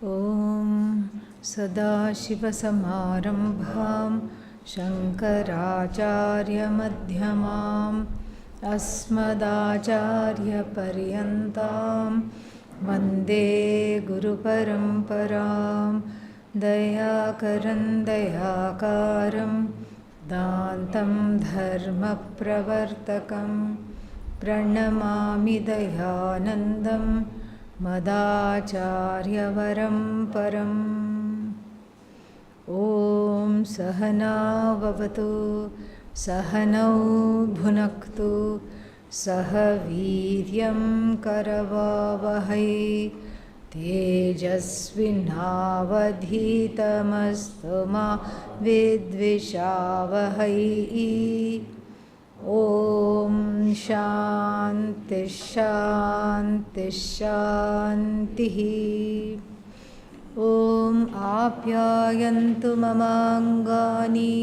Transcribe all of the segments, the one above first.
ॐ सदाशिवसमारम्भां शङ्कराचार्यमध्यमाम् अस्मदाचार्यपर्यन्तां वन्दे गुरुपरम्परां दयाकरं दयाकारं दान्तं धर्मप्रवर्तकं प्रणमामि दयानन्दं मदाचार्यवरं परम्। ॐ सहना भवतु सहनौ भुनक्तु सह वीर्यं करवावहै तेजस्विनावधीतमस्तु मा विद्विषावहै। ॐ शान्ति शान्ति शान्तिः। ॐ आप्यायन्तु ममाङ्गानि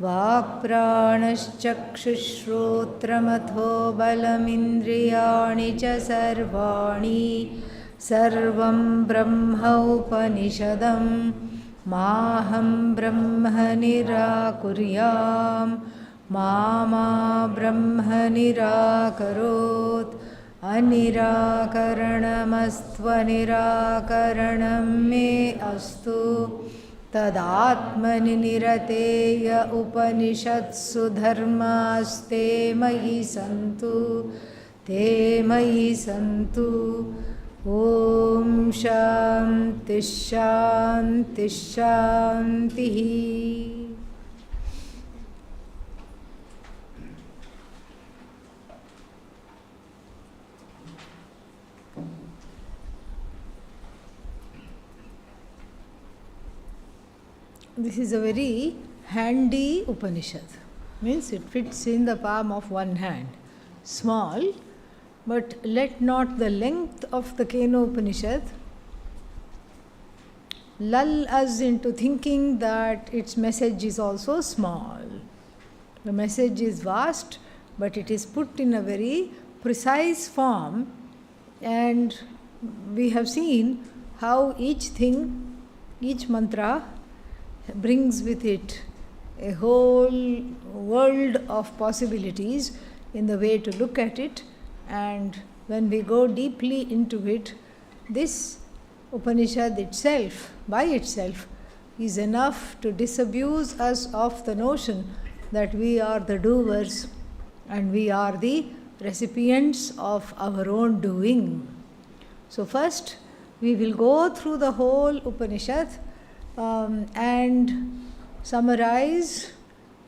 वाक्प्राणश्चक्षुश्रोत्रमथो बलमिन्द्रियाणि च सर्वाणि सर्वं ब्रह्म उपनिषदं माहं ब्रह्म निराकुर्यां मा ब्रह्म निराकरोत् अनिराकरणमस्त्वनिराकरणं मे अस्तु तदात्मनि निरतेय उपनिषत्सु धर्मास्ते मयि सन्तु ते मयि सन्तु। ॐ शान्ति शान्ति शान्तिः। This is a very handy Upanishad. Means it fits in the palm of one hand. Small, but let not the length of the Kenopanishad lull us into thinking that its message is also small. The message is vast, but it is put in a very precise form, and we have seen how each thing, each mantra brings with it a whole world of possibilities in the way to look at it. And when we go deeply into it, this Upanishad itself, by itself, is enough to disabuse us of the notion that we are the doers and we are the recipients of our own doing. So first we will go through the whole Upanishad and summarize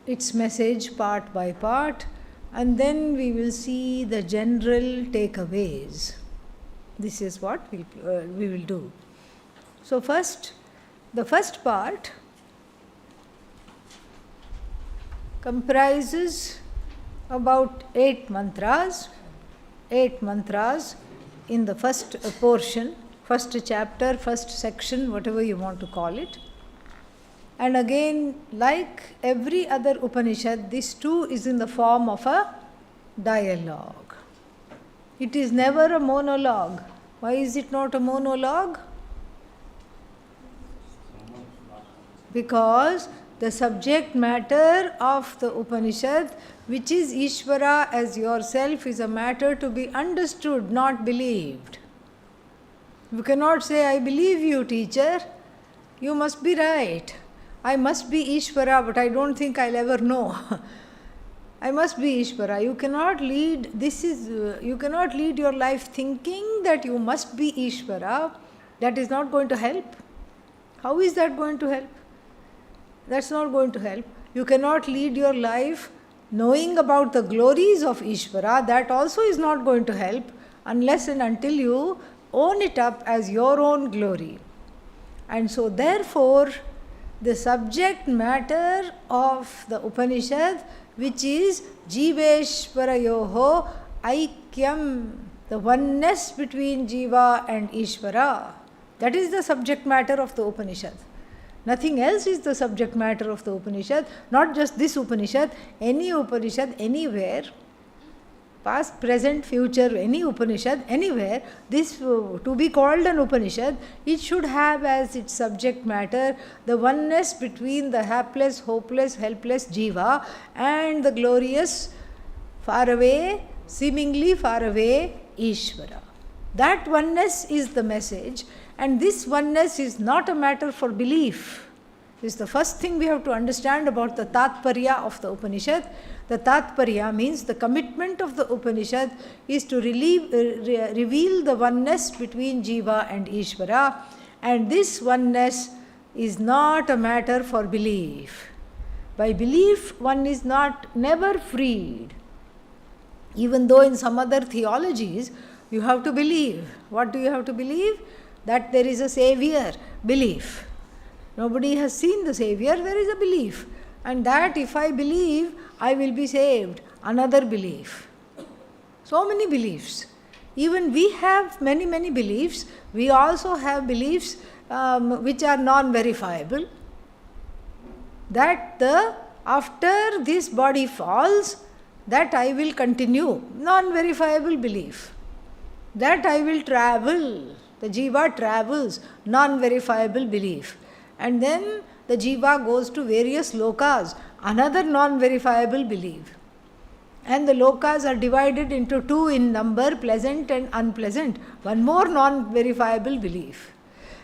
its message part by part, and then we will see the general takeaways. This is what we will do. So first, the first part comprises about 8 mantras. 8 mantras in the first portion, first chapter, first section, whatever you want to call it. And again, like every other Upanishad, this too is in the form of a dialogue. It is never a monologue. Why is it not a monologue? Because the subject matter of the Upanishad, which is Ishvara as yourself, is a matter to be understood, not believed. You cannot say, I believe you, teacher. You must be right. I must be Ishvara, but I don't think I'll ever know. I must be Ishvara. You cannot lead your life thinking that you must be Ishvara. That is not going to help. How is that going to help? That's not going to help. You cannot lead your life knowing about the glories of Ishvara. That also is not going to help unless and until you own it up as your own glory. And so therefore, the subject matter of the Upanishad, which is Jiveshwarayoho Aikyam, the oneness between Jiva and Ishvara, that is the subject matter of the Upanishad. Nothing else is the subject matter of the Upanishad, not just this Upanishad, any Upanishad, anywhere. past, present, future, any Upanishad, anywhere, this to be called an Upanishad, it should have as its subject matter the oneness between the hapless, hopeless, helpless Jiva and the glorious, far away, seemingly far away Ishvara. That oneness is the message, and this oneness is not a matter for belief. This is the first thing we have to understand about the Tatparya of the Upanishad. The Tatparya means the commitment of the Upanishad is to reveal the oneness between Jiva and Ishvara, and this oneness is not a matter for belief. By belief, one is never freed. Even though in some other theologies, you have to believe. What do you have to believe? That there is a Savior. Belief. Nobody has seen the Savior, there is a belief. And that if I believe, I will be saved. Another belief. So many beliefs. Even we have many, many beliefs. We also have beliefs which are non-verifiable. That after this body falls, that I will continue. Non-verifiable belief. That I will travel. The Jiva travels. Non-verifiable belief. And then the Jiva goes to various lokas. Another non-verifiable belief. And the lokas are divided into two in number, pleasant and unpleasant. One more non-verifiable belief.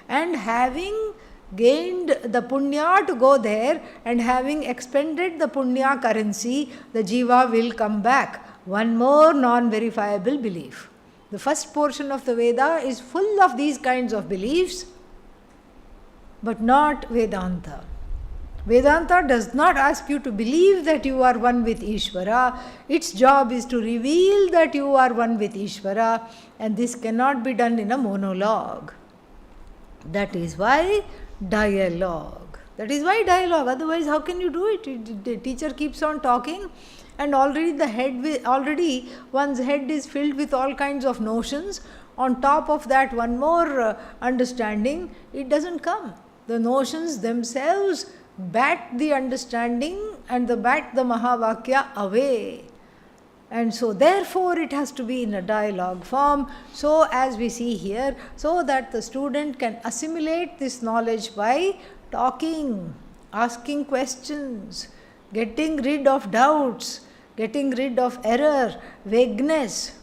And having gained the punya to go there, and having expended the punya currency, the Jiva will come back. One more non-verifiable belief. The first portion of the Veda is full of these kinds of beliefs, but not Vedanta. Vedanta does not ask you to believe that you are one with Ishvara. Its job is to reveal that you are one with Ishvara, and this cannot be done in a monologue. That is why dialogue. Otherwise, how can you do it? The teacher keeps on talking, and already one's head is filled with all kinds of notions. On top of that, one more understanding, it doesn't come. The notions themselves bat the understanding and bat the Mahavakya away. And so therefore it has to be in a dialogue form, so as we see here, so that the student can assimilate this knowledge by talking, asking questions, getting rid of doubts, getting rid of error, vagueness.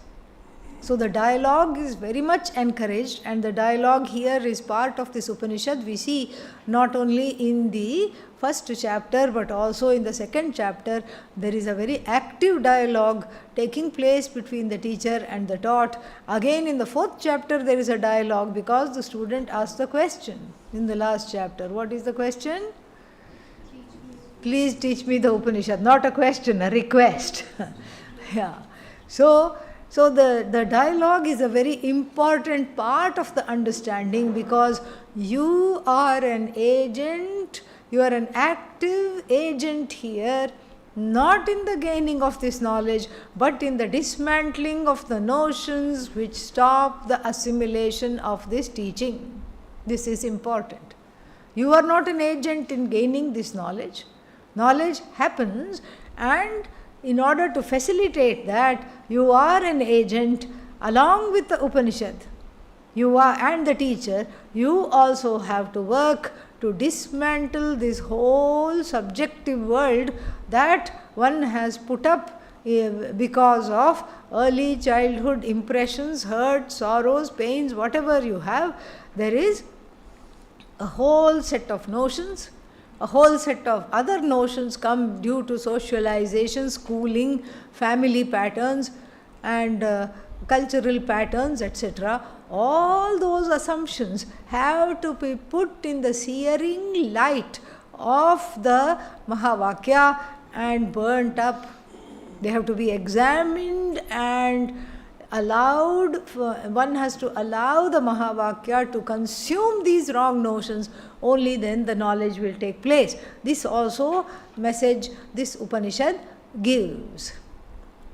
So the dialogue is very much encouraged, and the dialogue here is part of this Upanishad. We see not only in the first chapter but also in the second chapter, there is a very active dialogue taking place between the teacher and the taught. Again in the fourth chapter there is a dialogue because the student asks the question in the last chapter. What is the question? Please teach me the Upanishad. Not a question, a request. Yeah. So the dialogue is a very important part of the understanding, because you are an agent, you are an active agent here, not in the gaining of this knowledge, but in the dismantling of the notions which stop the assimilation of this teaching. This is important. You are not an agent in gaining this knowledge. Knowledge happens, and in order to facilitate that, you are an agent along with the Upanishad. You are, and the teacher, you also have to work to dismantle this whole subjective world that one has put up because of early childhood impressions, hurt, sorrows, pains, whatever you have. There is a whole set of notions. A whole set of other notions come due to socialization, schooling, family patterns, and cultural patterns, etc. All those assumptions have to be put in the searing light of the Mahavakya and burnt up. They have to be examined and allowed. One has to allow the Mahavakya to consume these wrong notions. Only then the knowledge will take place. This also message this Upanishad gives.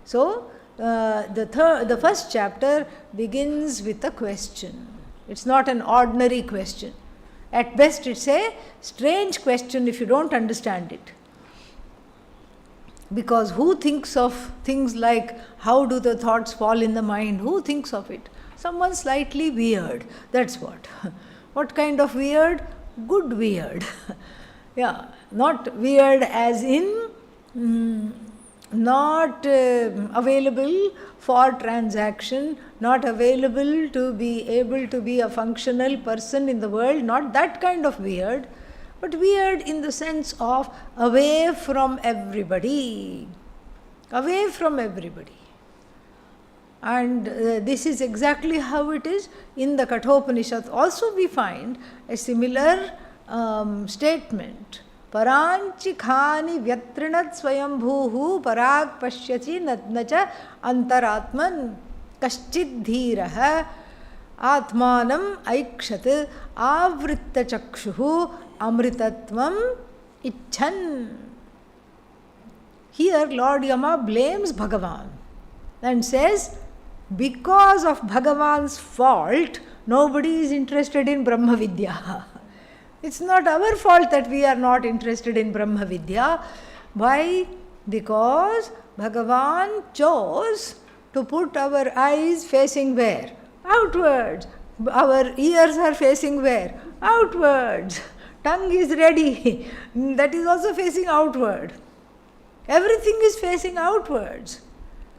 So the first chapter begins with a question. It's not an ordinary question. At best it's a strange question if you don't understand it. Because who thinks of things like how do the thoughts fall in the mind? Who thinks of it? Someone slightly weird. That's what. What kind of weird? Good weird. Yeah, not weird as in not available for transaction, not available to be able to be a functional person in the world, not that kind of weird, but weird in the sense of away from everybody. Away from everybody. And this is exactly how it is in the Kenopanishad. Also we find a similar statement. Paranchi khani vyatrinat swayambhuhu parag pashyati nacha antaratman kaschid dhiraha atmanam aikshat avritta chakshuhu amritatvam icchan. Here Lord Yama blames Bhagavan and says, because of Bhagavan's fault, nobody is interested in Brahma Vidya. It's not our fault that we are not interested in Brahma Vidya. Why? Because Bhagavan chose to put our eyes facing where? Outwards. Our ears are facing where? Outwards. Tongue is ready. That is also facing outward. Everything is facing outwards.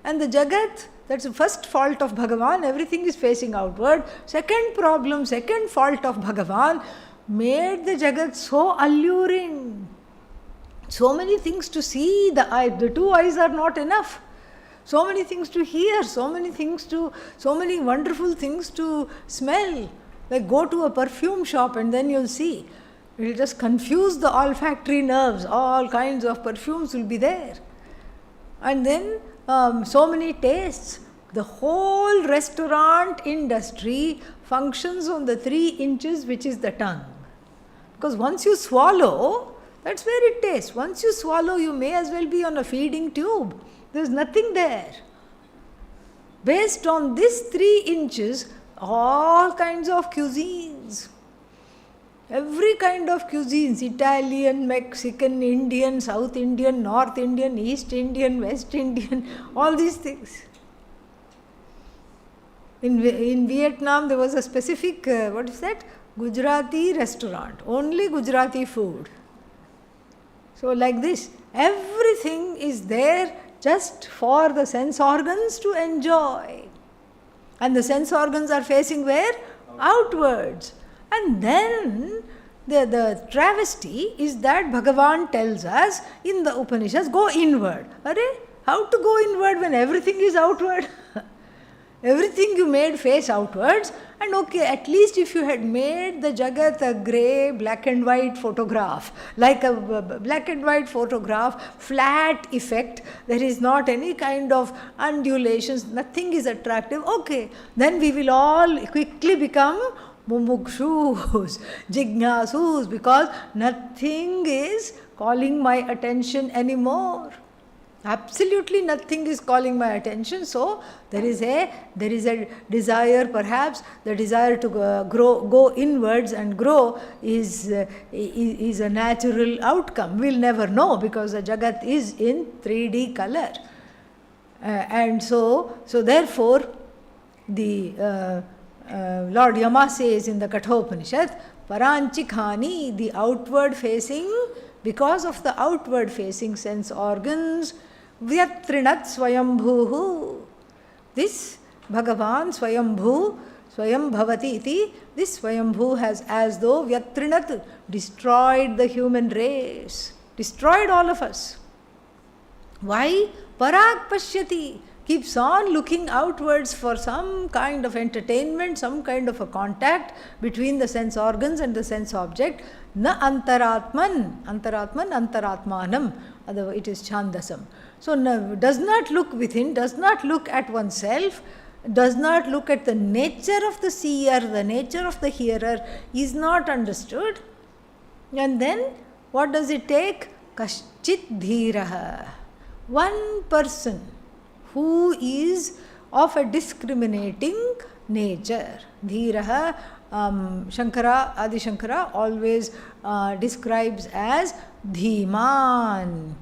And the Jagat, that's the first fault of Bhagavan, everything is facing outward. Second problem, second fault of Bhagavan, made the Jagat so alluring. So many things to see, the two eyes are not enough. So many things to hear, so many wonderful things to smell. Like go to a perfume shop and then you'll see. It will just confuse the olfactory nerves. All kinds of perfumes will be there. And then so many tastes. The whole restaurant industry functions on the 3 inches, which is the tongue. Because once you swallow, that's where it tastes. Once you swallow, you may as well be on a feeding tube. There's nothing there. Based on this 3 inches, all kinds of cuisines. Every kind of cuisines, Italian, Mexican, Indian, South Indian, North Indian, East Indian, West Indian, all these things. In Vietnam, there was a specific, Gujarati restaurant, only Gujarati food. So like this, everything is there just for the sense organs to enjoy. And the sense organs are facing where? Outwards. And then the travesty is that Bhagavan tells us in the Upanishads, go inward. Arey, how to go inward when everything is outward? Everything you made face outwards, and okay, at least if you had made the Jagat a grey, black and white photograph, like a black and white photograph, flat effect, there is not any kind of undulations, nothing is attractive, okay, then we will all quickly become mumukshus, jignasus, because nothing is calling my attention anymore. Absolutely nothing is calling my attention. So there is a desire, perhaps the desire to go inwards and grow is a natural outcome. We'll never know because the Jagat is in 3D color, and so therefore the Lord Yama says in the Kenopanishad, Paranchi khani, the outward facing, because of the outward facing sense organs, Vyatrinat Swayambhuhu. This Bhagavan Swayambhu, Swayam Bhavati iti, this Swayambhu has as though Vyatrinat destroyed the human race, destroyed all of us. Why? Parag Pashyati, keeps on looking outwards for some kind of entertainment, some kind of a contact between the sense organs and the sense object. Na antaratman, antaratmanam, it is chandasam. So does not look within, does not look at oneself, does not look at the nature of the seer, the nature of the hearer is not understood. And then what does it take? Kaschit dhiraha. One person who is of a discriminating nature. Dhiraha, Adi Shankara always describes as Dhiman.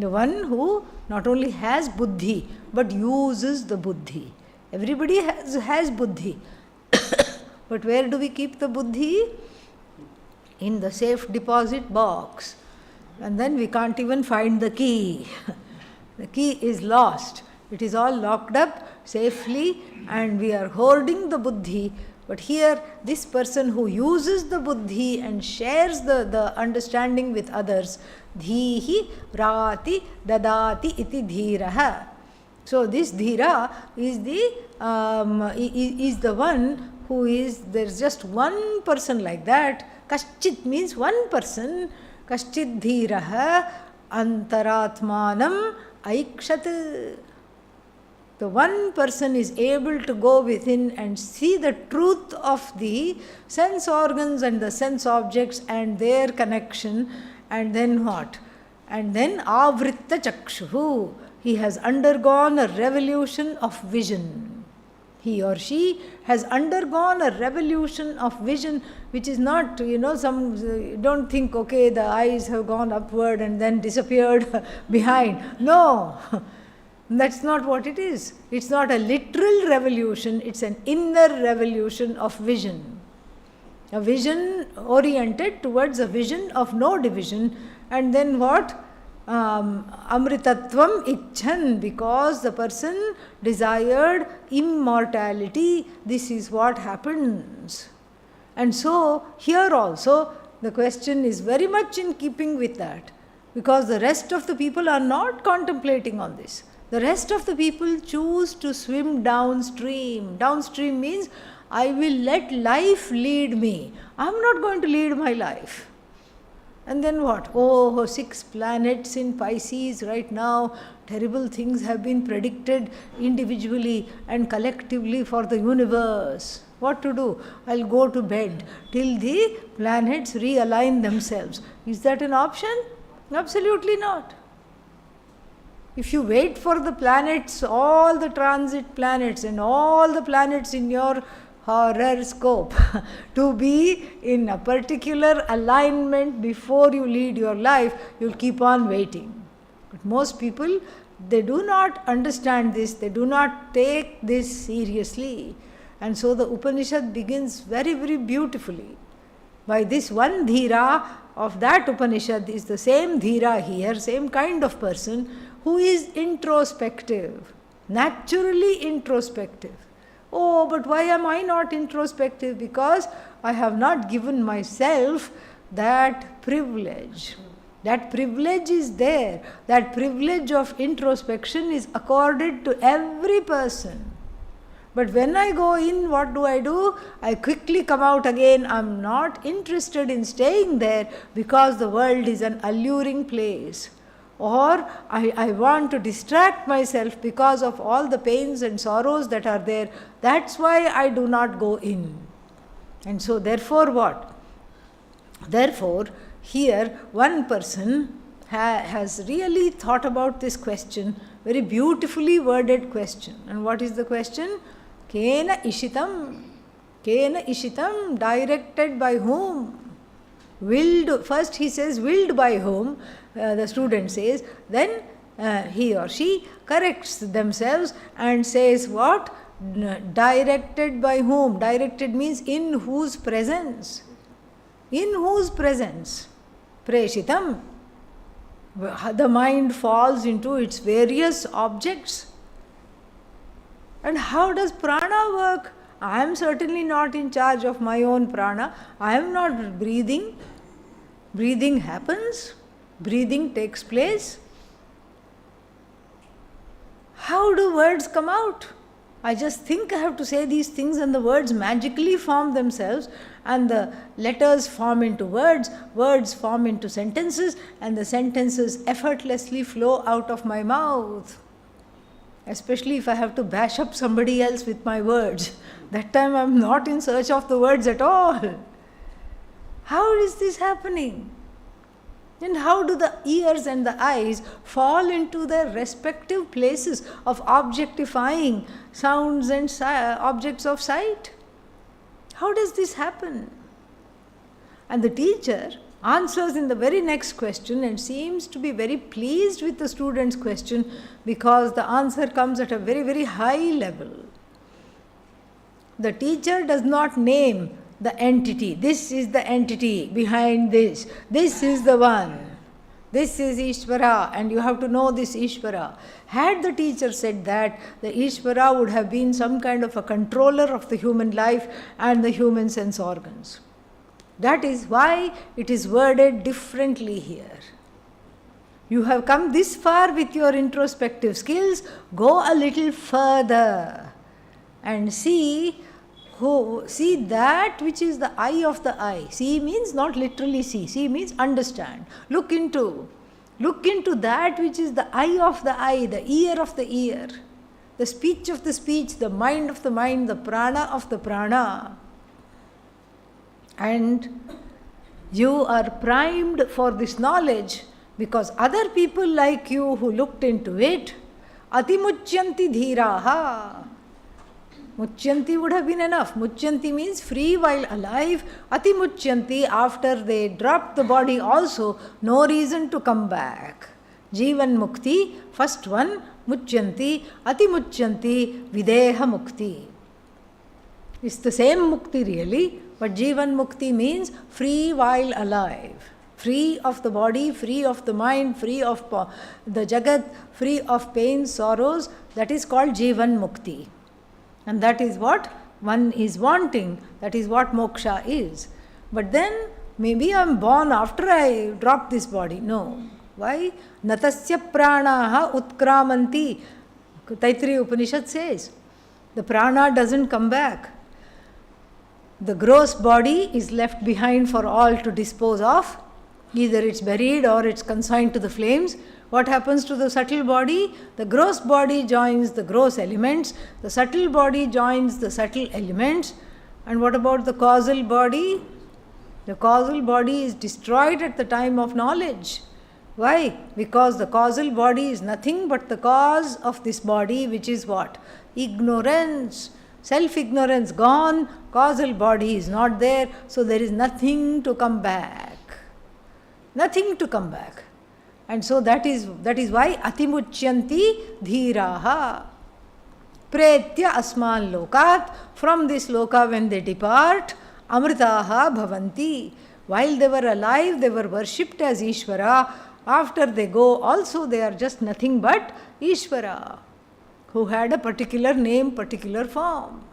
The one who not only has buddhi, but uses the buddhi. Everybody has buddhi. But where do we keep the buddhi? In the safe deposit box. And then we can't even find the key. The key is lost. It is all locked up safely and we are hoarding the buddhi. But here, this person who uses the buddhi and shares the understanding with others, dhihi vrati dadati iti dhiraha. So this dhira is the one who is, there's just one person like that. Kaschit means one person. Kaschit dhiraha antaratmanam aikshat. The one person is able to go within and see the truth of the sense organs and the sense objects and their connection, and then what? And then avritta chakshuhu. He has undergone a revolution of vision. He or she has undergone a revolution of vision, which is not, some don't think, okay, the eyes have gone upward and then disappeared behind. No. That's not what it is. It's not a literal revolution, it's an inner revolution of vision. A vision oriented towards a vision of no division. And then what? Amritatvam icchan, because the person desired immortality. This is what happens. And so, here also, the question is very much in keeping with that. Because the rest of the people are not contemplating on this. The rest of the people choose to swim downstream. Downstream means, I will let life lead me. I am not going to lead my life. And then what? Oh, 6 planets in Pisces right now. Terrible things have been predicted individually and collectively for the universe. What to do? I'll go to bed till the planets realign themselves. Is that an option? Absolutely not. If you wait for the planets, all the transit planets and all the planets in your horoscope to be in a particular alignment before you lead your life, you'll keep on waiting. But most people, they do not understand this, they do not take this seriously. And so the Upanishad begins very, very beautifully. By this one dhira of that Upanishad is the same dhira here, same kind of person, who is introspective, naturally introspective. Oh, but why am I not introspective? Because I have not given myself that privilege. That privilege is there. That privilege of introspection is accorded to every person. But when I go in, what do? I quickly come out again. I'm not interested in staying there because the world is an alluring place. Or I want to distract myself because of all the pains and sorrows that are there. That's why I do not go in. And so therefore what? Therefore, here one person has really thought about this question, very beautifully worded question. And what is the question? Kena ishitam? Kena ishitam? Directed by whom? Willed, first he says willed by whom, the student says, then he or she corrects themselves and says what? Directed by whom? Directed means in whose presence? In whose presence? Preshitam. The mind falls into its various objects. And how does prana work? I am certainly not in charge of my own prana. I am not breathing. Breathing happens. Breathing takes place. How do words come out? I just think I have to say these things and the words magically form themselves and the letters form into words, words form into sentences and the sentences effortlessly flow out of my mouth. Especially if I have to bash up somebody else with my words. That time I am not in search of the words at all. How is this happening? And how do the ears and the eyes fall into their respective places of objectifying sounds and objects of sight? How does this happen? And the teacher answers in the very next question and seems to be very pleased with the student's question because the answer comes at a very, very high level. The teacher does not name the entity. This is the entity behind this. This is the one. This is Ishvara, and you have to know this Ishvara. Had the teacher said that, the Ishvara would have been some kind of a controller of the human life and the human sense organs. That is why it is worded differently here. You have come this far with your introspective skills, go a little further and see that which is the eye of the eye. See means not literally see. See means understand. Look into that which is the eye of the eye, the ear of the ear, the speech of the speech, the mind of the mind, the prana of the prana. And you are primed for this knowledge because other people like you who looked into it, atimuchyanti dhiraha. Muchyanti would have been enough. Muchyanti means free while alive. Atimuchyanti, after they dropped the body also, no reason to come back. Jivan mukti, first one, muchyanti, atimuchyanti, videha mukti. It's the same mukti really, but Jivan mukti means free while alive. Free of the body, free of the mind, free of the jagat, free of pain, sorrows. That is called Jivan mukti. And that is what one is wanting. That is what moksha is. But then maybe I am born after I drop this body. No. Why? Natasya pranaha utkramanti. Taittiriya Upanishad says. The prana doesn't come back. The gross body is left behind for all to dispose of. Either it's buried or it's consigned to the flames. What happens to the subtle body? The gross body joins the gross elements. The subtle body joins the subtle elements. And what about the causal body? The causal body is destroyed at the time of knowledge. Why? Because the causal body is nothing but the cause of this body, which is what? Ignorance. Self-ignorance gone, causal body is not there, so there is nothing to come back. Nothing to come back. And so that is why atimuchyanti dhiraha. Pretya asman lokat. From this loka when they depart, amritaha bhavanti. While they were alive, they were worshipped as Ishvara. After they go, also they are just nothing but Ishvara, who had a particular name, particular form.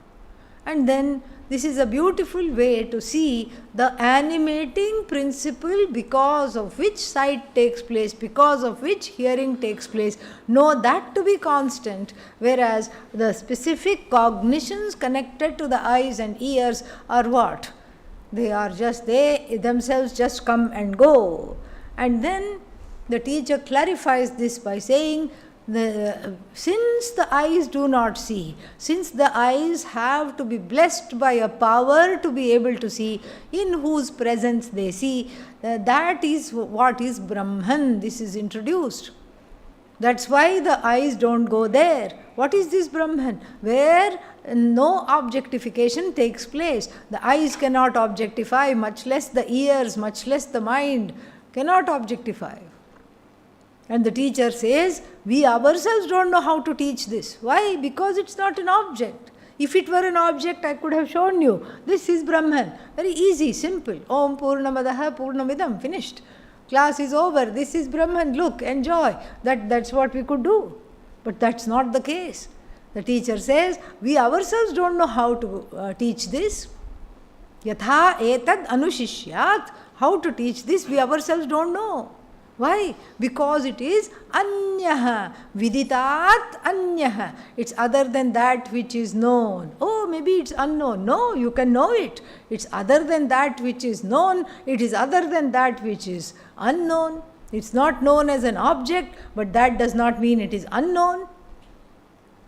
And then this is a beautiful way to see the animating principle because of which sight takes place, because of which hearing takes place. Know that to be constant, whereas the specific cognitions connected to the eyes and ears are what? They are just, they themselves just come and go. And then the teacher clarifies this by saying, since the eyes do not see, since the eyes have to be blessed by a power to be able to see, in whose presence they see, that is what is Brahman. This is introduced. That's why the eyes don't go there. What is this Brahman? Where no objectification takes place. The eyes cannot objectify, much less the ears, much less the mind cannot objectify. And the teacher says, we ourselves don't know how to teach this. Why? Because it's not an object. If it were an object, I could have shown you. This is Brahman. Very easy, simple. Om Purnamadaha Purnamidam. Finished. Class is over. This is Brahman. Look, enjoy. That's what we could do. But that's not the case. The teacher says, we ourselves don't know how to teach this. Yatha etad anushishyat. How to teach this, we ourselves don't know. Why? Because it is anyaha, viditat anyaha. It's other than that which is known. Oh, maybe it's unknown. No, you can know it. It's other than that which is known. It is other than that which is unknown. It's not known as an object, but that does not mean it is unknown.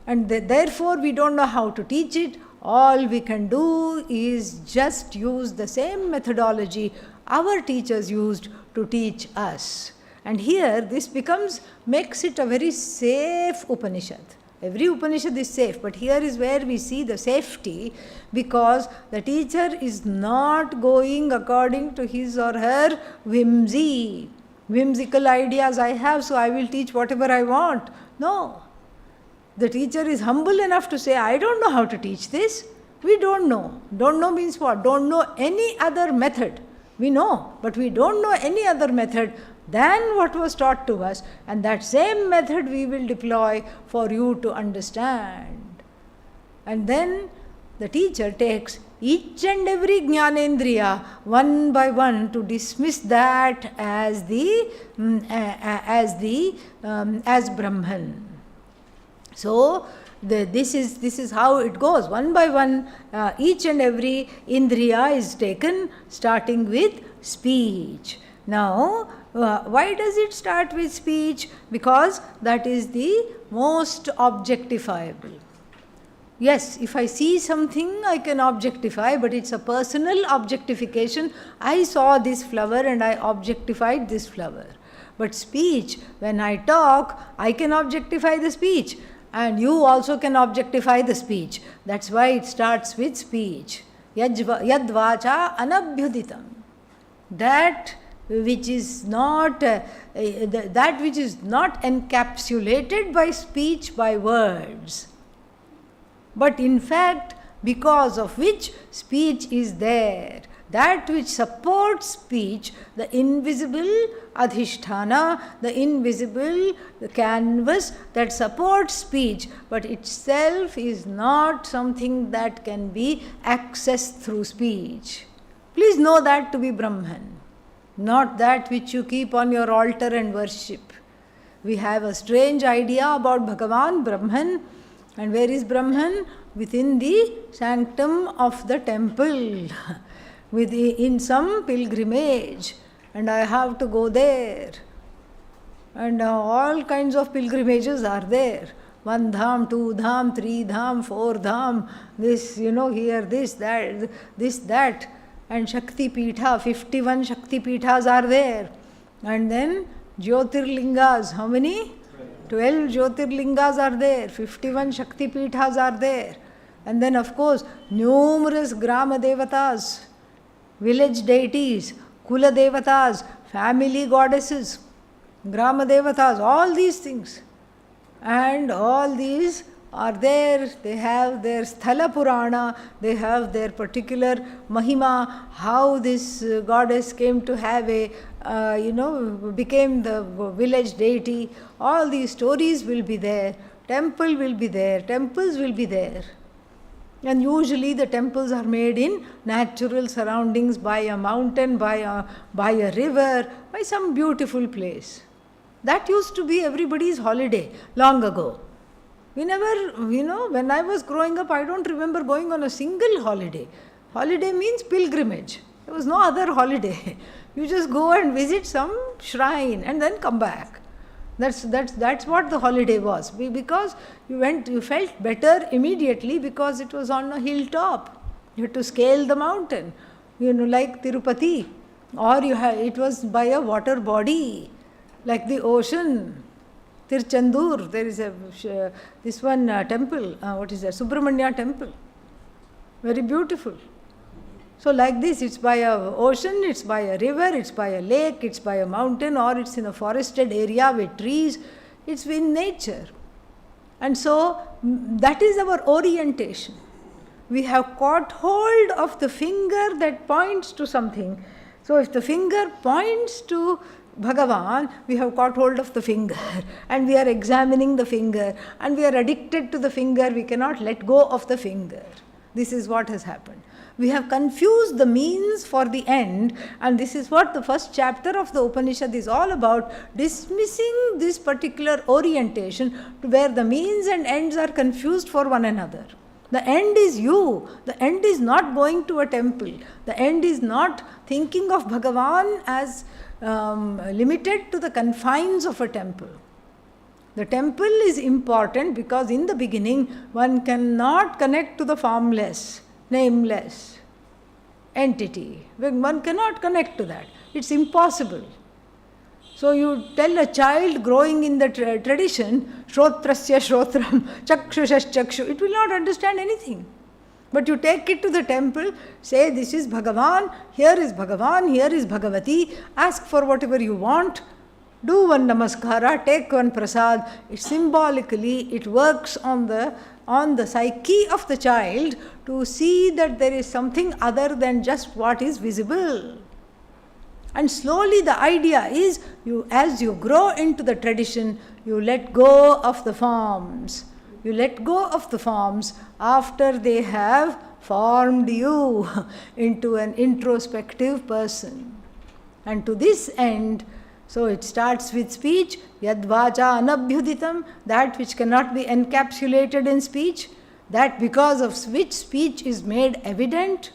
And therefore we don't know how to teach it. All we can do is just use the same methodology our teachers used to teach us. And here this makes it a very safe Upanishad. Every Upanishad is safe, but here is where we see the safety, because the teacher is not going according to his or her whimsy. Whimsical ideas I have, so I will teach whatever I want. No. The teacher is humble enough to say, I don't know how to teach this. We don't know. Don't know means what? Don't know any other method. We know, but we don't know any other method than what was taught to us, and that same method we will deploy for you to understand. And then the teacher takes each and every jnanendriya one by one to dismiss that as Brahman. So this is how it goes. One by one, each and every indriya is taken, starting with speech. Now, why does it start with speech? Because that is the most objectifiable. Yes, if I see something, I can objectify, but it's a personal objectification. I saw this flower and I objectified this flower. But speech, when I talk, I can objectify the speech, and you also can objectify the speech. That's why it starts with speech. Yadvacha anabhyuditam. That which is not encapsulated by speech, by words, but in fact because of which speech is there, that which supports speech, the invisible adhishthana, the invisible canvas that supports speech, but itself is not something that can be accessed through speech. Please know that to be Brahman, not that which you keep on your altar and worship. We have a strange idea about Bhagavan, Brahman. And where is Brahman? Within the sanctum of the temple, in some pilgrimage. And I have to go there. And all kinds of pilgrimages are there. 1 dham, 2 dham, 3 dham, 4 dham, this, here, this, that. And Shakti Pitha, 51 Shakti Pithas are there. And then Jyotirlingas, how many? 12 Jyotirlingas are there, 51 Shakti Pithas are there. And then of course, numerous Grama Devatas, village deities, Kula Devatas, family goddesses, Grama Devatas, all these things. And all these are there. They have their Sthala Purana, they have their particular Mahima, how this goddess came to have became the village deity. All these stories will be there. Temple will be there. Temples will be there. And usually the temples are made in natural surroundings, by a mountain, by a river, by some beautiful place. That used to be everybody's holiday long ago. We never, when I was growing up, I don't remember going on a single holiday. Holiday means pilgrimage. There was no other holiday. You just go and visit some shrine and then come back. That's what the holiday was. Because you felt better immediately because it was on a hilltop. You had to scale the mountain, like Tirupati. Or it was by a water body, like the ocean. Tirchandur, there is this one temple, what is that? Subramanya temple. Very beautiful. So like this, it's by a ocean, it's by a river, it's by a lake, it's by a mountain, or it's in a forested area with trees. It's in nature. And so that is our orientation. We have caught hold of the finger that points to something. So if the finger points to Bhagavan, we have caught hold of the finger and we are examining the finger and we are addicted to the finger. We cannot let go of the finger. This is what has happened. We have confused the means for the end, and this is what the first chapter of the Upanishad is all about, dismissing this particular orientation to where the means and ends are confused for one another. The end is you. The end is not going to a temple. The end is not thinking of Bhagavan as limited to the confines of a temple. The temple is important because in the beginning one cannot connect to the formless, nameless entity. One cannot connect to that. It's impossible. So you tell a child growing in the tradition, Shrotrasya Shrotram, Chakshushash Chakshu, it will not understand anything. But you take it to the temple, say this is Bhagavan, here is Bhagavati, ask for whatever you want, do one namaskara, take one prasad. Symbolically, it works on the psyche of the child to see that there is something other than just what is visible. And slowly the idea is, as you grow into the tradition, you let go of the forms. You let go of the forms after they have formed you into an introspective person. And to this end, so it starts with speech, yadvacha anabhyuditam, that which cannot be encapsulated in speech, that because of which speech is made evident,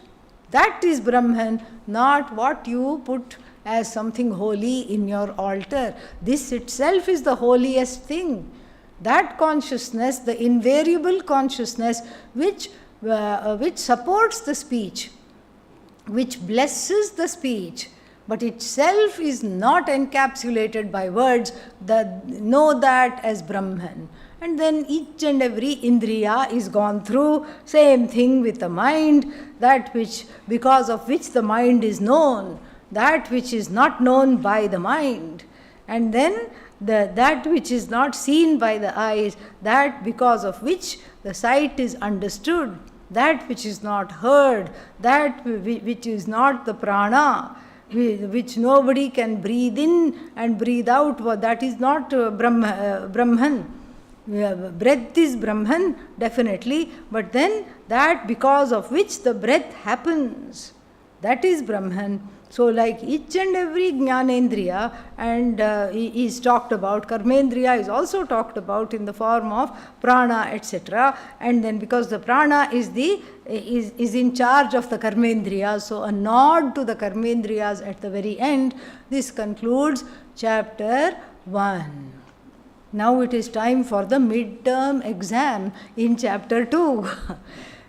that is Brahman, not what you put as something holy in your altar. This itself is the holiest thing. That consciousness, the invariable consciousness which supports the speech, which blesses the speech, but itself is not encapsulated by words, know that as Brahman. And then each and every indriya is gone through, same thing with the mind, that which, because of which the mind is known, that which is not known by the mind. And then that which is not seen by the eyes, that because of which the sight is understood, that which is not heard, that which is not the prana, which nobody can breathe in and breathe out, that is not Brahman. Breath is Brahman, definitely, but then that because of which the breath happens, that is Brahman. So like each and every jnanendriya and is talked about, karmendriya is also talked about in the form of prana, etc. And then because the prana is in charge of the karmendriya, so a nod to the karmendriyas at the very end. This concludes chapter 1. Now it is time for the midterm exam in chapter 2.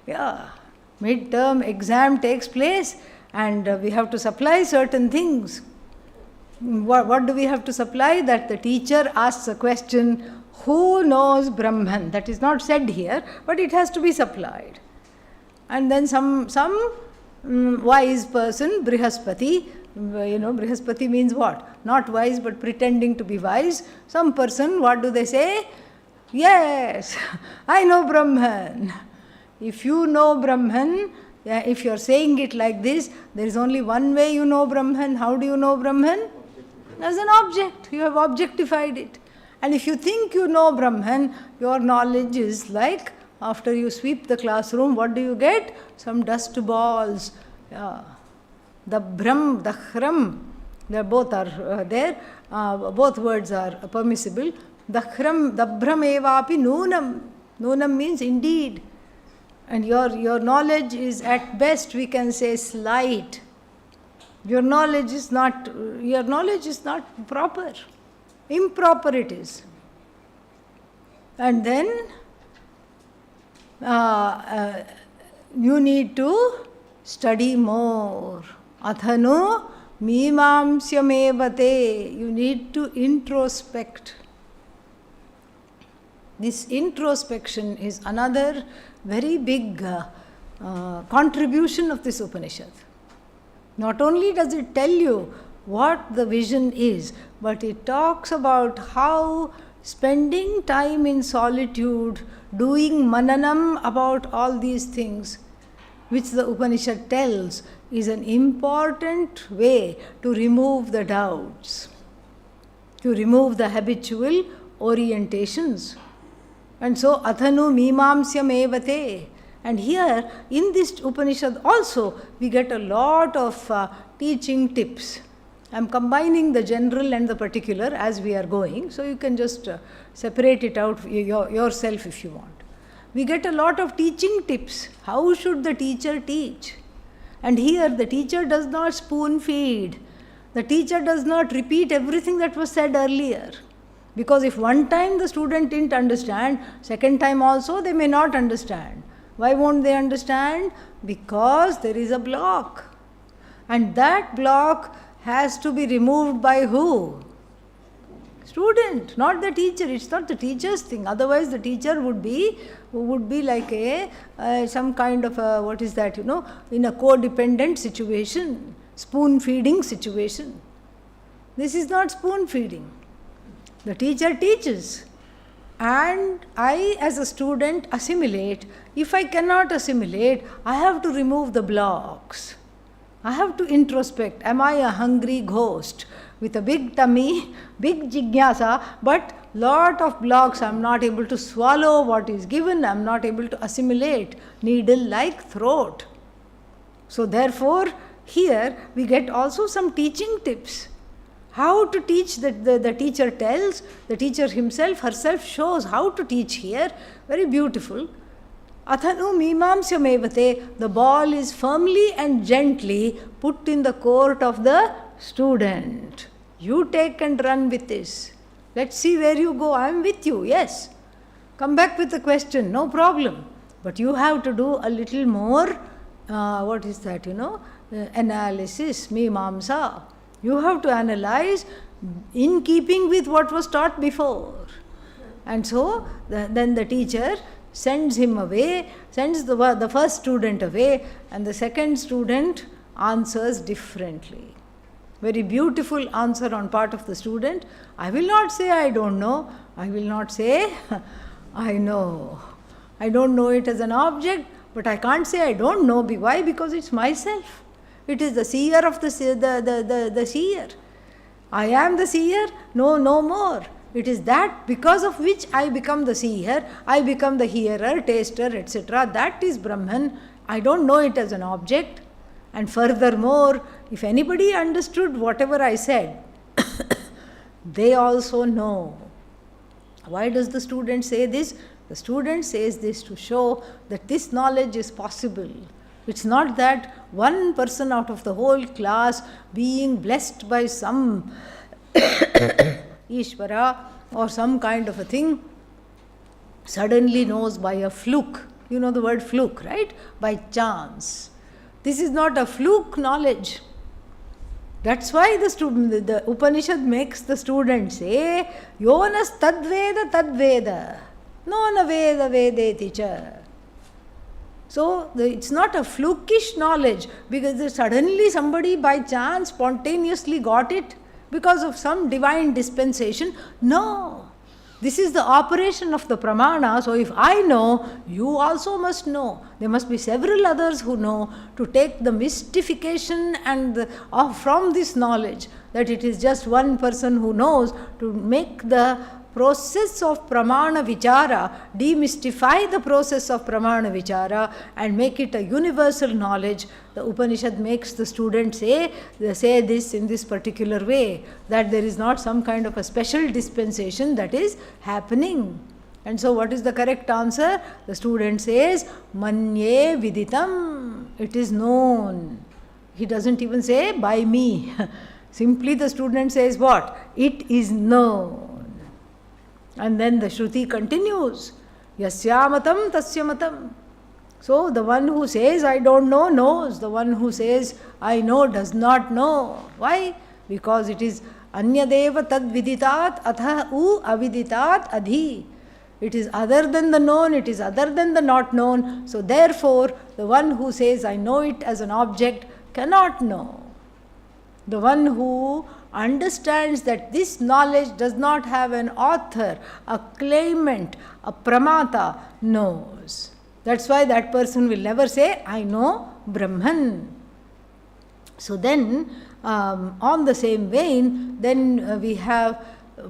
Yeah, midterm exam takes place. And we have to supply certain things. What do we have to supply? That the teacher asks a question, who knows Brahman? That is not said here, but it has to be supplied. And then some wise person, Brihaspati, Brihaspati means what? Not wise, but pretending to be wise. Some person, what do they say? Yes, I know Brahman. If you know Brahman, if you are saying it like this, there is only one way you know Brahman. How do you know Brahman? As an object. You have objectified it. And if you think you know Brahman, your knowledge is like, after you sweep the classroom, what do you get? Some dust balls. The Brahm, the Khram, they both are there. Both words are permissible. The Khram, the Brahm evapi noonam. Noonam means indeed. And your knowledge is at best, we can say, slight. Your knowledge is not proper. Improper it is. And then you need to study more. Athano mimamsyamevate. You need to introspect. This introspection is another very big contribution of this Upanishad. Not only does it tell you what the vision is, but it talks about how spending time in solitude, doing mananam about all these things, which the Upanishad tells, is an important way to remove the doubts, to remove the habitual orientations. And so, athanu mimamsyam evate. And here, in this Upanishad also, we get a lot of teaching tips. I am combining the general and the particular as we are going, so you can just separate it out yourself if you want. We get a lot of teaching tips. How should the teacher teach? And here, the teacher does not spoon feed. The teacher does not repeat everything that was said earlier. Because if one time the student didn't understand, second time also they may not understand. Why won't they understand? Because there is a block. And that block has to be removed by who? Student, not the teacher. It's not the teacher's thing. Otherwise, the teacher would be like some kind of a, what is that, in a codependent situation, spoon feeding situation. This is not spoon feeding. The teacher teaches, and I as a student assimilate. If I cannot assimilate, I have to remove the blocks. I have to introspect. Am I a hungry ghost with a big tummy, big jigyasa, but lot of blocks? I am not able to swallow what is given. I am not able to assimilate. Needle-like throat. So therefore, here we get also some teaching tips. How to teach, the teacher tells, the teacher himself, herself shows how to teach here. Very beautiful. Athanu mimamsyamevate, the ball is firmly and gently put in the court of the student. You take and run with this. Let's see where you go. I am with you, yes. Come back with a question, no problem. But you have to do a little more, analysis, mimamsa. You have to analyze in keeping with what was taught before. And so, then the teacher sends him away, sends the first student away, and the second student answers differently. Very beautiful answer on part of the student. I will not say I don't know. I will not say I know. I don't know it as an object, but I can't say I don't know. Why? Because it's myself. It is the seer of the seer. I am the seer, no more. It is that because of which I become the seer, I become the hearer, taster, etc. That is Brahman. I don't know it as an object. And furthermore, if anybody understood whatever I said, they also know. Why does the student say this? The student says this to show that this knowledge is possible. It's not that one person out of the whole class being blessed by some Ishvara or some kind of a thing suddenly knows by a fluke. You know the word fluke, right? By chance. This is not a fluke knowledge. That's why the Upanishad makes the student say, Yonas tadveda tadveda, no na veda vedeti cha. So it's not a flukish knowledge because suddenly somebody by chance spontaneously got it because of some divine dispensation. No. This is the operation of the pramana. So if I know, you also must know. There must be several others who know to take the mystification and from this knowledge that it is just one person who knows, to make the process of pramana vichara, demystify the process of pramana vichara and make it a universal knowledge. The Upanishad makes the student say this in this particular way, that there is not some kind of a special dispensation that is happening. And so what is the correct answer? The student says, Manye viditam, it is known. He doesn't even say by me. Simply the student says what? It is known. And then the Shruti continues, Yasyamatam tasyamatam. So the one who says I don't know knows. The one who says I know does not know. Why? Because it is Anyadeva tad viditat atha u aviditat adhi. It is other than the known, it is other than the not known. So therefore, the one who says I know it as an object cannot know. The one who understands that this knowledge does not have an author, a claimant, a pramata, knows. That's why that person will never say, I know Brahman. So then, on the same vein, then we have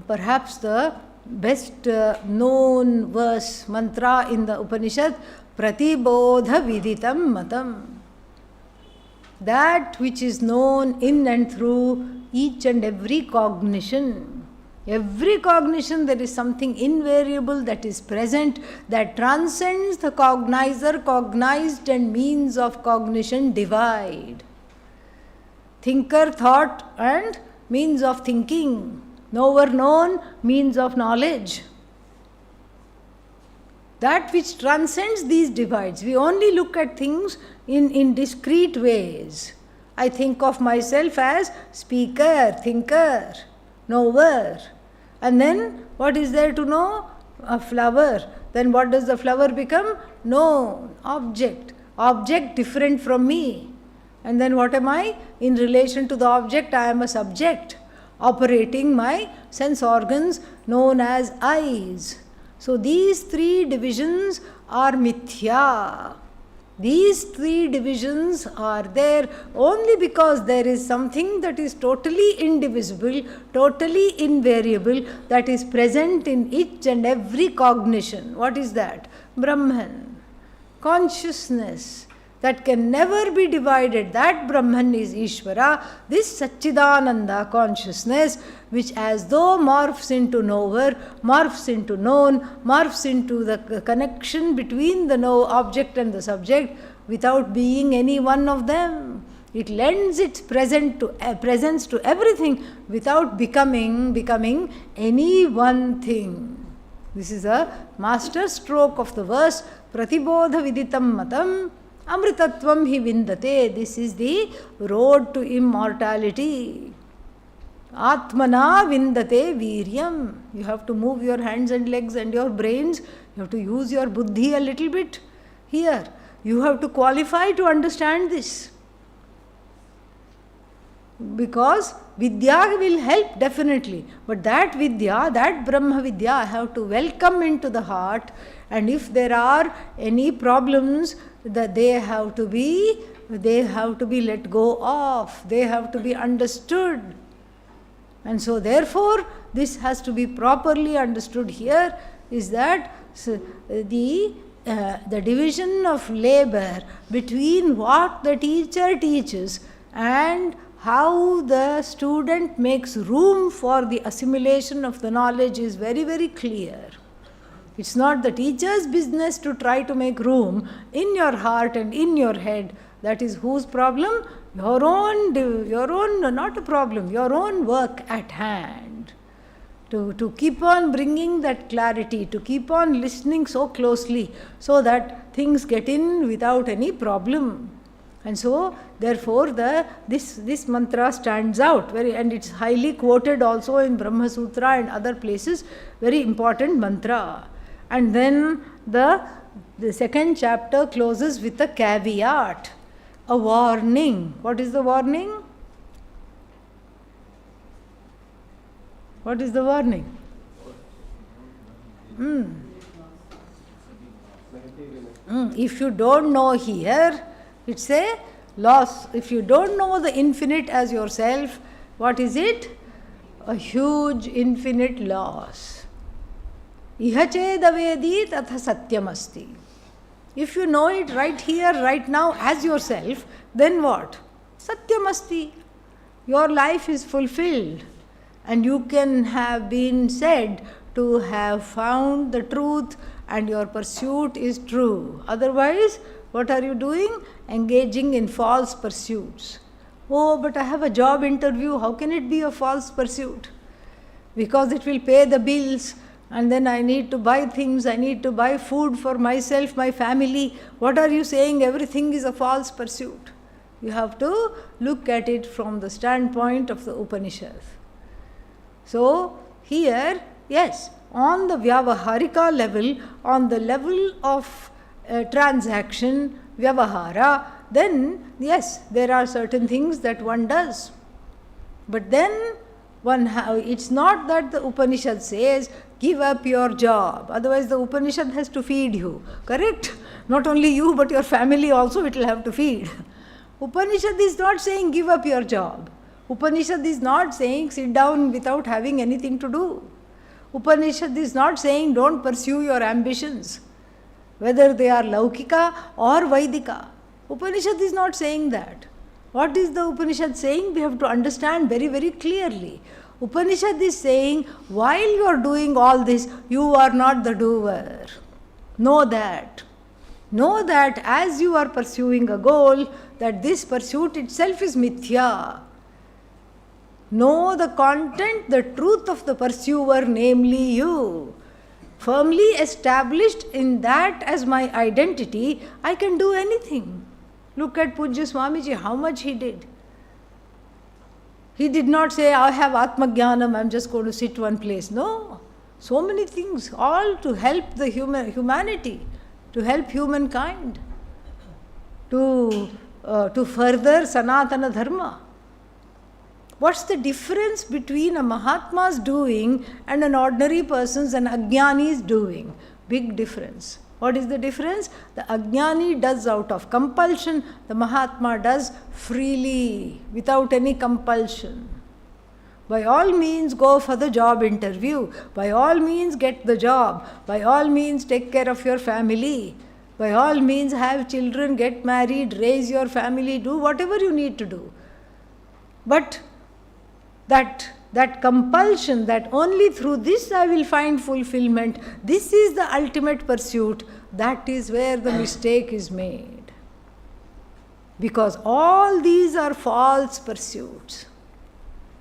perhaps the best known verse, mantra in the Upanishad, Pratibodha Viditam Matam. That which is known in and through each and every cognition. Every cognition, there is something invariable that is present, that transcends the cognizer, cognized and means of cognition divide. Thinker, thought and means of thinking. Knower, known, means of knowledge. That which transcends these divides. We only look at things in discrete ways. I think of myself as speaker, thinker, knower. And then what is there to know? A flower. Then what does the flower become? No, object. Object different from me. And then what am I? In relation to the object, I am a subject, operating my sense organs known as eyes. So these three divisions are mithya. These three divisions are there only because there is something that is totally indivisible, totally invariable, that is present in each and every cognition. What is that? Brahman. Consciousness that can never be divided. That Brahman is Ishvara. This Satchidananda consciousness, which as though morphs into knower, morphs into known, morphs into the connection between the object and the subject without being any one of them. It lends its presence to everything without becoming any one thing. This is a master stroke of the verse. Pratibodha viditam matam amritatvam hi vindate. This is the road to immortality. Atmana vindate viryam. You have to move your hands and legs and your brains. You have to use your buddhi a little bit. Here, you have to qualify to understand this. Because Vidya will help definitely. But that Vidya, that Brahma Vidya, I have to welcome into the heart. And if there are any problems, that they have to be let go of. They have to be understood. And so therefore, this has to be properly understood here, is that the division of labor between what the teacher teaches and how the student makes room for the assimilation of the knowledge is very, very clear. It's not the teacher's business to try to make room in your heart and in your head. That is whose problem? Your own, not a problem, your own work at hand. To keep on bringing that clarity, to keep on listening so closely so that things get in without any problem. And so, therefore, this mantra stands out and it's highly quoted also in Brahma Sutra and other places. Very important mantra. And then the second chapter closes with a caveat, a warning. What is the warning? What is the warning? If you don't know here, it's a loss. If you don't know the infinite as yourself, what is it? A huge infinite loss. Iha chedavedi tatha satyamasti. If you know it right here, right now as yourself, then what? Satyamasti. Your life is fulfilled. And you can have been said to have found the truth and your pursuit is true. Otherwise, what are you doing? Engaging in false pursuits. Oh, but I have a job interview. How can it be a false pursuit? Because it will pay the bills and then I need to buy things. I need to buy food for myself, my family. What are you saying? Everything is a false pursuit. You have to look at it from the standpoint of the Upanishads. So, here, yes, on the Vyavaharika level, on the level of transaction, Vyavahara, then, yes, there are certain things that one does. But then, it's not that the Upanishad says, give up your job. Otherwise, the Upanishad has to feed you. Correct? Not only you, but your family also it will have to feed. Upanishad is not saying, give up your job. Upanishad is not saying sit down without having anything to do. Upanishad is not saying don't pursue your ambitions, whether they are Laukika or Vaidika. Upanishad is not saying that. What is the Upanishad saying? We have to understand very, very clearly. Upanishad is saying while you are doing all this, you are not the doer. Know that. Know that as you are pursuing a goal, that this pursuit itself is mithya. Know the content, the truth of the pursuer, namely you. Firmly established in that as my identity, I can do anything. Look at Pujya Swamiji, how much he did. He did not say, I have Atmajnanam, I'm just going to sit one place. No. So many things, all to help the humanity, to help humankind, to further Sanatana Dharma. What's the difference between a Mahatma's doing and an ordinary person's and Ajnani's doing? Big difference. What is the difference? The Ajnani does out of compulsion, the Mahatma does freely, without any compulsion. By all means, go for the job interview. By all means, get the job. By all means, take care of your family. By all means, have children, get married, raise your family, do whatever you need to do. But that compulsion, that only through this I will find fulfillment, this is the ultimate pursuit, that is where the mistake is made. Because all these are false pursuits.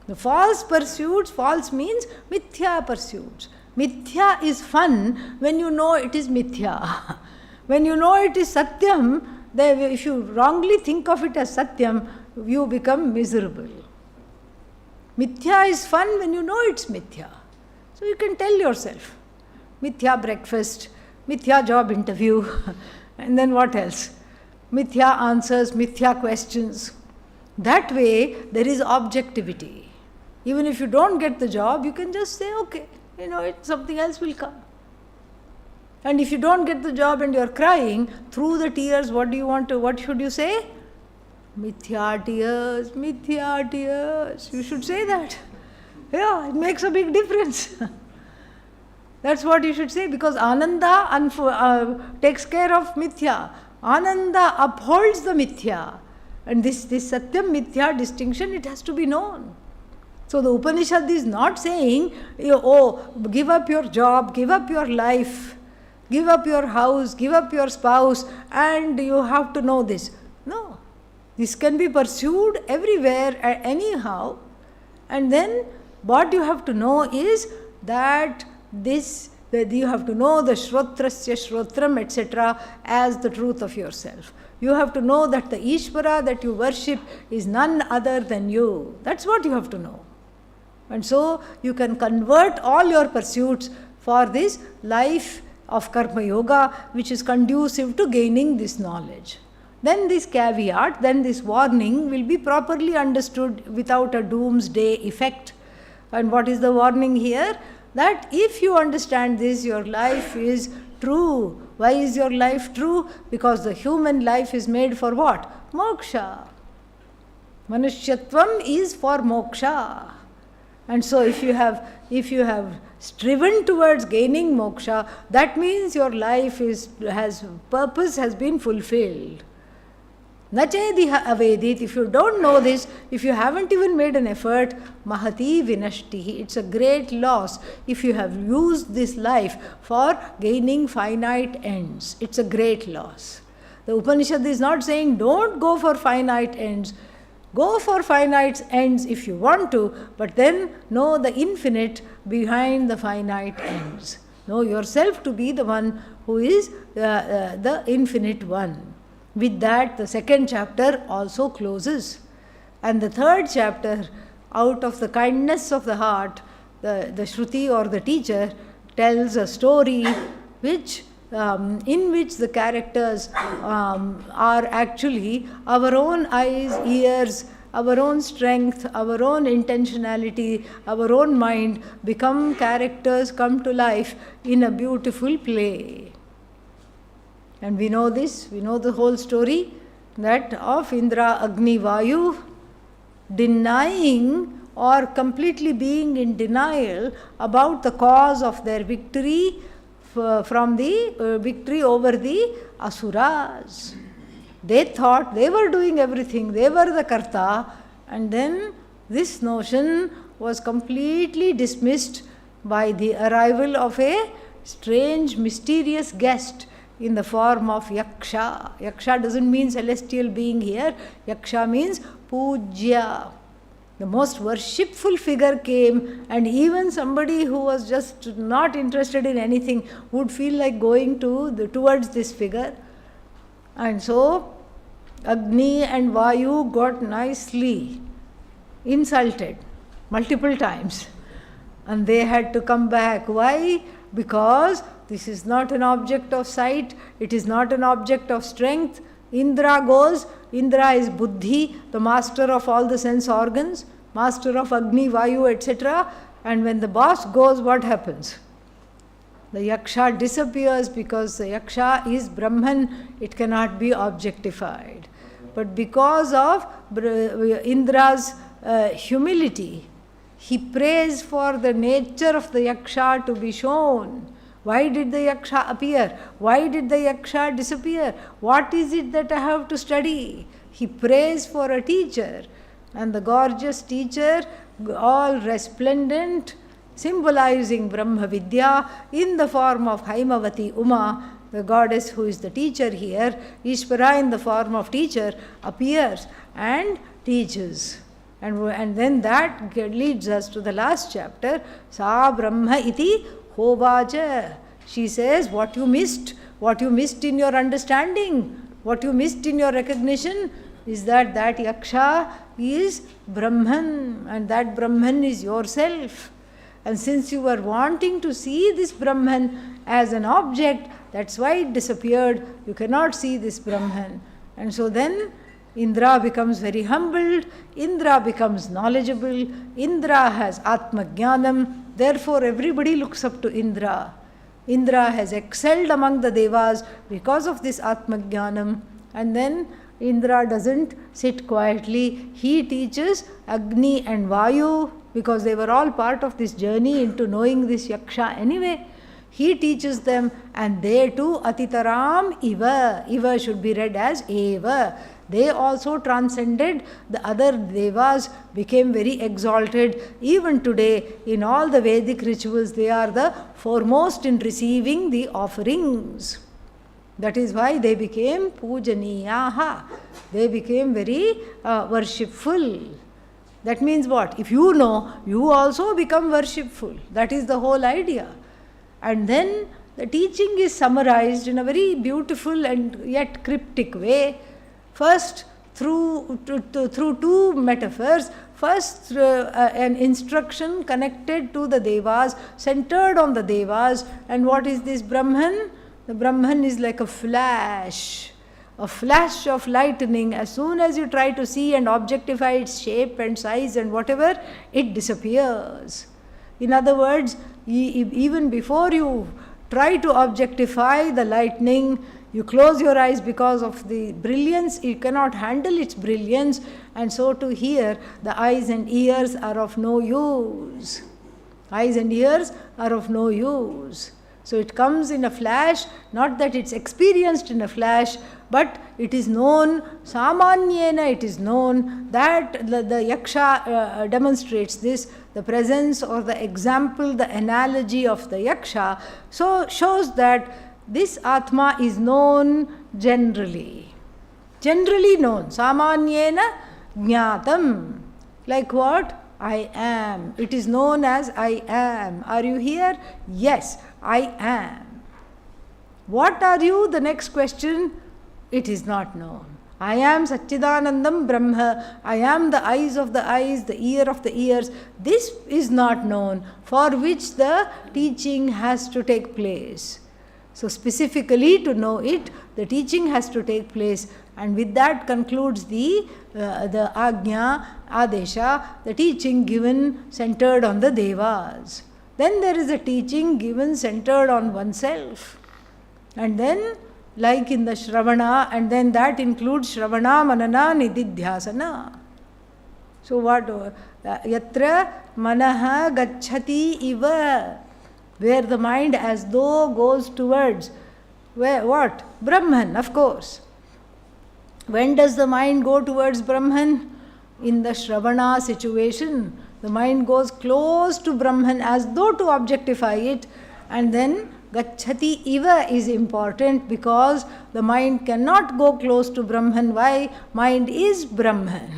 The false pursuits, false means mithya pursuits. Mithya is fun when you know it is mithya. When you know it is satyam, if you wrongly think of it as satyam, you become miserable. Mithya is fun when you know it's mithya. So you can tell yourself, mithya breakfast, mithya job interview, and then what else? Mithya answers, mithya questions. That way, there is objectivity. Even if you don't get the job, you can just say, okay, something else will come. And if you don't get the job and you're crying, through the tears, what should you say? Mithya tears, mithya tears. You should say that. Yeah, it makes a big difference. That's what you should say, because Ananda takes care of mithya. Ananda upholds the mithya. And this Satyam Mithya distinction, it has to be known. So the Upanishad is not saying, give up your job, give up your life, give up your house, give up your spouse, and you have to know this. No. This can be pursued everywhere, anyhow. And then what you have to know is that you have to know the Shrotrasya Shrotram, etc., as the truth of yourself. You have to know that the Ishvara that you worship is none other than you. That's what you have to know. And so you can convert all your pursuits for this life of Karma Yoga, which is conducive to gaining this knowledge. Then this caveat, then this warning will be properly understood without a doomsday effect. And what is the warning here? That if you understand this, your life is true. Why is your life true? Because the human life is made for what? Moksha. Manushyattvam is for moksha. And so if you have striven towards gaining moksha, that means your life purpose has been fulfilled. Nachediha avedit, if you don't know this, if you haven't even made an effort, mahati vinashtihi, it's a great loss if you have used this life for gaining finite ends. It's a great loss. The Upanishad is not saying don't go for finite ends. Go for finite ends if you want to, but then know the infinite behind the finite ends. Know yourself to be the one who is the infinite one. With that, the second chapter also closes. And the third chapter, out of the kindness of the heart, the Shruti or the teacher tells a story in which the characters are actually our own eyes, ears, our own strength, our own intentionality, our own mind become characters, come to life in a beautiful play. And we know this, we know the whole story that of Indra, Agni, Vayu denying or completely being in denial about the cause of their victory from the victory over the Asuras. They thought they were doing everything, they were the Karta, and then this notion was completely dismissed by the arrival of a strange, mysterious guest in the form of Yaksha. Yaksha doesn't mean celestial being here. Yaksha means Pujya. The most worshipful figure came, and even somebody who was just not interested in anything would feel like going towards this figure. And so Agni and Vayu got nicely insulted multiple times. And they had to come back. Why? Because this is not an object of sight, it is not an object of strength. Indra goes, Indra is Buddhi, the master of all the sense organs, master of Agni, Vayu, etc. And when the boss goes, what happens? The Yaksha disappears, because the Yaksha is Brahman, it cannot be objectified. But because of Indra's humility, he prays for the nature of the Yaksha to be shown. Why did the Yaksha appear? Why did the Yaksha disappear? What is it that I have to study? He prays for a teacher, and the gorgeous teacher, all resplendent, symbolizing Brahma Vidya in the form of Haimavati Uma, the goddess who is the teacher here, Ishvara in the form of teacher, appears and teaches. And then that leads us to the last chapter, Sa Brahma iti hovacha. She says, what you missed in your understanding, what you missed in your recognition, is that Yaksha is Brahman, and that Brahman is yourself. And since you were wanting to see this Brahman as an object, that's why it disappeared. You cannot see this Brahman. And so then Indra becomes very humbled, Indra becomes knowledgeable, Indra has Atma Jnanam, therefore everybody looks up to Indra. Indra has excelled among the Devas because of this Atma Jnanam. And then Indra doesn't sit quietly, he teaches Agni and Vayu, because they were all part of this journey into knowing this Yaksha anyway. He teaches them, and they too, Atitaram Iva. Iva should be read as Eva. They also transcended the other Devas, became very exalted. Even today, in all the Vedic rituals, they are the foremost in receiving the offerings. That is why they became Pujaniyaha. They became very worshipful. That means what? If you know, you also become worshipful. That is the whole idea. And then the teaching is summarized in a very beautiful and yet cryptic way. First, through two metaphors. First, an instruction connected to the Devas, centered on the Devas. And what is this Brahman? The Brahman is like a flash of lightning. As soon as you try to see and objectify its shape and size and whatever, it disappears. In other words, even before you try to objectify the lightning, you close your eyes because of the brilliance, you cannot handle its brilliance, and so to here, the eyes and ears are of no use. Eyes and ears are of no use. So it comes in a flash, not that it's experienced in a flash, but it is known, samanyena it is known, that the Yaksha demonstrates this, the presence or the example, the analogy of the Yaksha, so shows that this Atma is known generally. Generally known, samanyena jnatam. Like what? I am. It is known as I am. Are you here? Yes, I am. What are you? The next question, it is not known. I am Satchidanandam Brahma. I am the eyes of the eyes, the ear of the ears. This is not known, for which the teaching has to take place. So specifically to know it, the teaching has to take place, and with that concludes the Agnya, Adesha, the teaching given centered on the Devas. Then there is a teaching given centered on oneself. And then, like in the Shravana, and then that includes Shravana, Manana, Nididhyasana. So what? Yatra manaha gacchati iva. Where the mind as though goes towards, where what? Brahman, of course. When does the mind go towards Brahman? In the Shravana situation, the mind goes close to Brahman as though to objectify it, and then Gacchati Iva is important because the mind cannot go close to Brahman. Why? Mind is Brahman.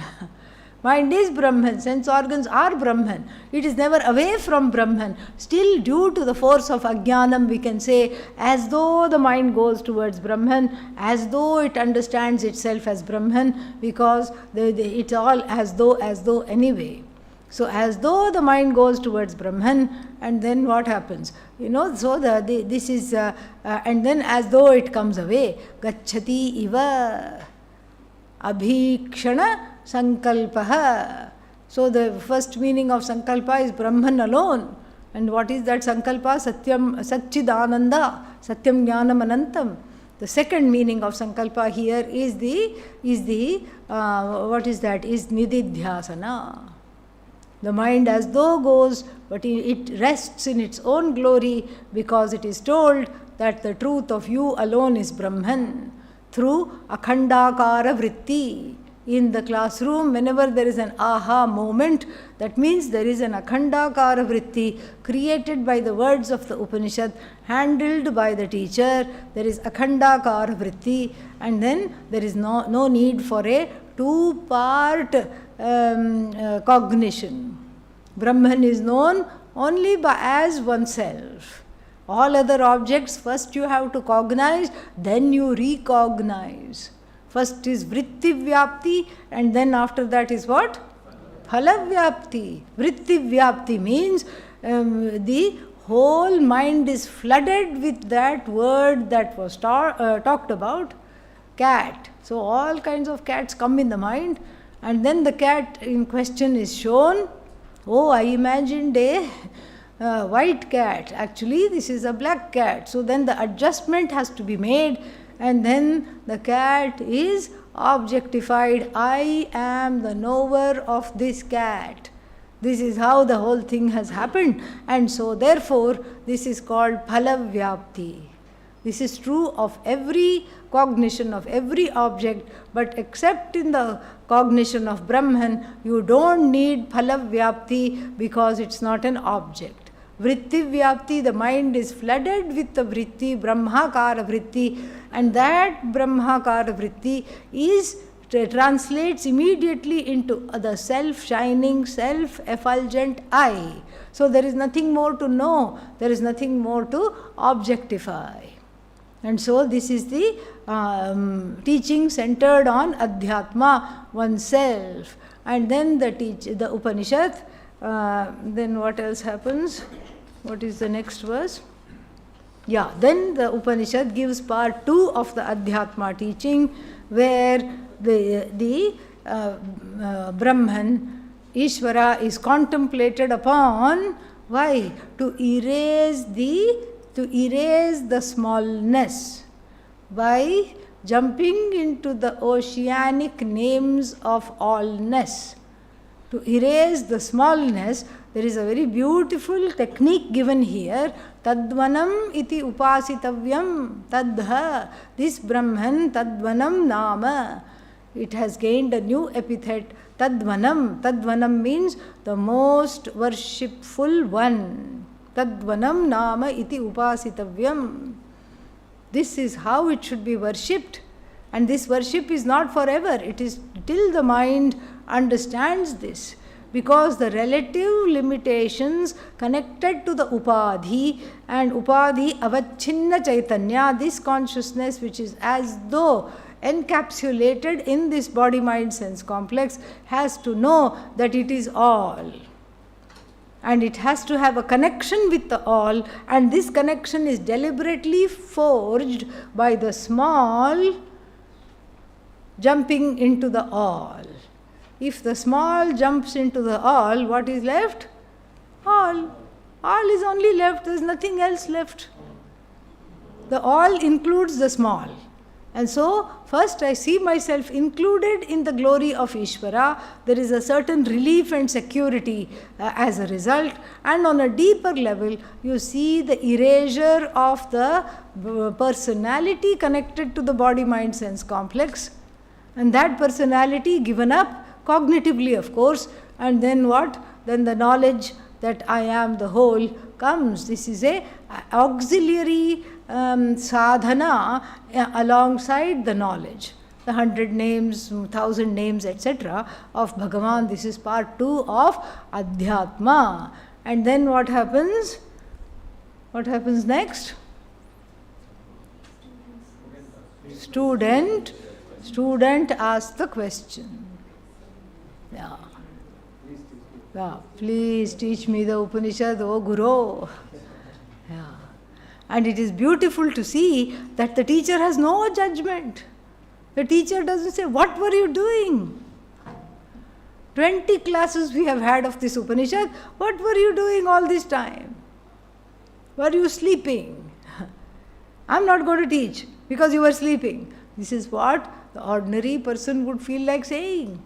Mind is Brahman, sense organs are Brahman. It is never away from Brahman. Still, due to the force of ajnanam, we can say, as though the mind goes towards Brahman, as though it understands itself as Brahman, because it's all as though anyway. So, as though the mind goes towards Brahman, and then what happens? So this is, and then as though it comes away, gacchati iva abhikshana sankalpaha. So the first meaning of sankalpa is Brahman alone. And what is that sankalpa? Satyam Satchidananda, Satyam Jnanam Anantam. The second meaning of sankalpa here is what is that? Is nididhyasana. The mind as though goes, but it rests in its own glory, because it is told that the truth of you alone is Brahman through akhandakara vritti. In the classroom, whenever there is an aha moment, that means there is an akhandakara vritti created by the words of the Upanishad, handled by the teacher. There is akhandakara vritti, and then there is no need for a two-part cognition. Brahman is known only as oneself. All other objects, first you have to cognize, then you recognize. First is vritti vyapti, and then after that is what? Phala vyapti. Vritti vyapti means the whole mind is flooded with that word that was talked about, cat. So all kinds of cats come in the mind, and then the cat in question is shown. Oh, I imagined a white cat. Actually, this is a black cat. So then the adjustment has to be made, and then the cat is objectified. I am the knower of this cat. This is how the whole thing has happened, and so therefore this is called phala vyapti. This is true of every cognition of every object, but except in the cognition of Brahman, you don't need phala vyapti because it's not an object. Vritti vyapti, the mind is flooded with the vritti, brahmakara vritti, and that brahmakara vritti translates immediately into the self-shining, self-effulgent I. So there is nothing more to know, there is nothing more to objectify. And so this is the teaching centered on Adhyatma, oneself. And then the Upanishad, then what else happens? What is the next verse? Yeah, then the Upanishad gives part 2 of the Adhyatma teaching, where the Brahman, Ishvara, is contemplated upon. Why? To erase the smallness by jumping into the oceanic names of allness. To erase the smallness, there is a very beautiful technique given here. Tadvanam iti upasitavyam tadha. This Brahman, Tadvanam nama. It has gained a new epithet, Tadvanam. Tadvanam means the most worshipful one. Tadvanam nama iti upasitavyam. This is how it should be worshipped. And this worship is not forever. It is till the mind understands this. Because the relative limitations connected to the upadhi, and upadhi avachinna chaitanya, this consciousness which is as though encapsulated in this body mind sense complex, has to know that it is all. And it has to have a connection with the all, and this connection is deliberately forged by the small jumping into the all. If the small jumps into the all, what is left? All. All is only left, there is nothing else left. The all includes the small. And so, first I see myself included in the glory of Ishvara. There is a certain relief and security as a result. And on a deeper level, you see the erasure of the personality connected to the body-mind sense complex. And that personality given up, cognitively of course, and then what? Then the knowledge that I am the whole comes. This is a auxiliary sadhana alongside the knowledge. the 100 names, 1000 names, etc. of Bhagavan. This is part 2 of Adhyatma. And then what happens? What happens next? Student asks the question. Yeah. Yeah. Please teach me the Upanishad, O Guru. Yeah. And it is beautiful to see that the teacher has no judgment. The teacher doesn't say, what were you doing? 20 classes we have had of this Upanishad. What were you doing all this time? Were you sleeping? I'm not going to teach because you were sleeping. This is what the ordinary person would feel like saying.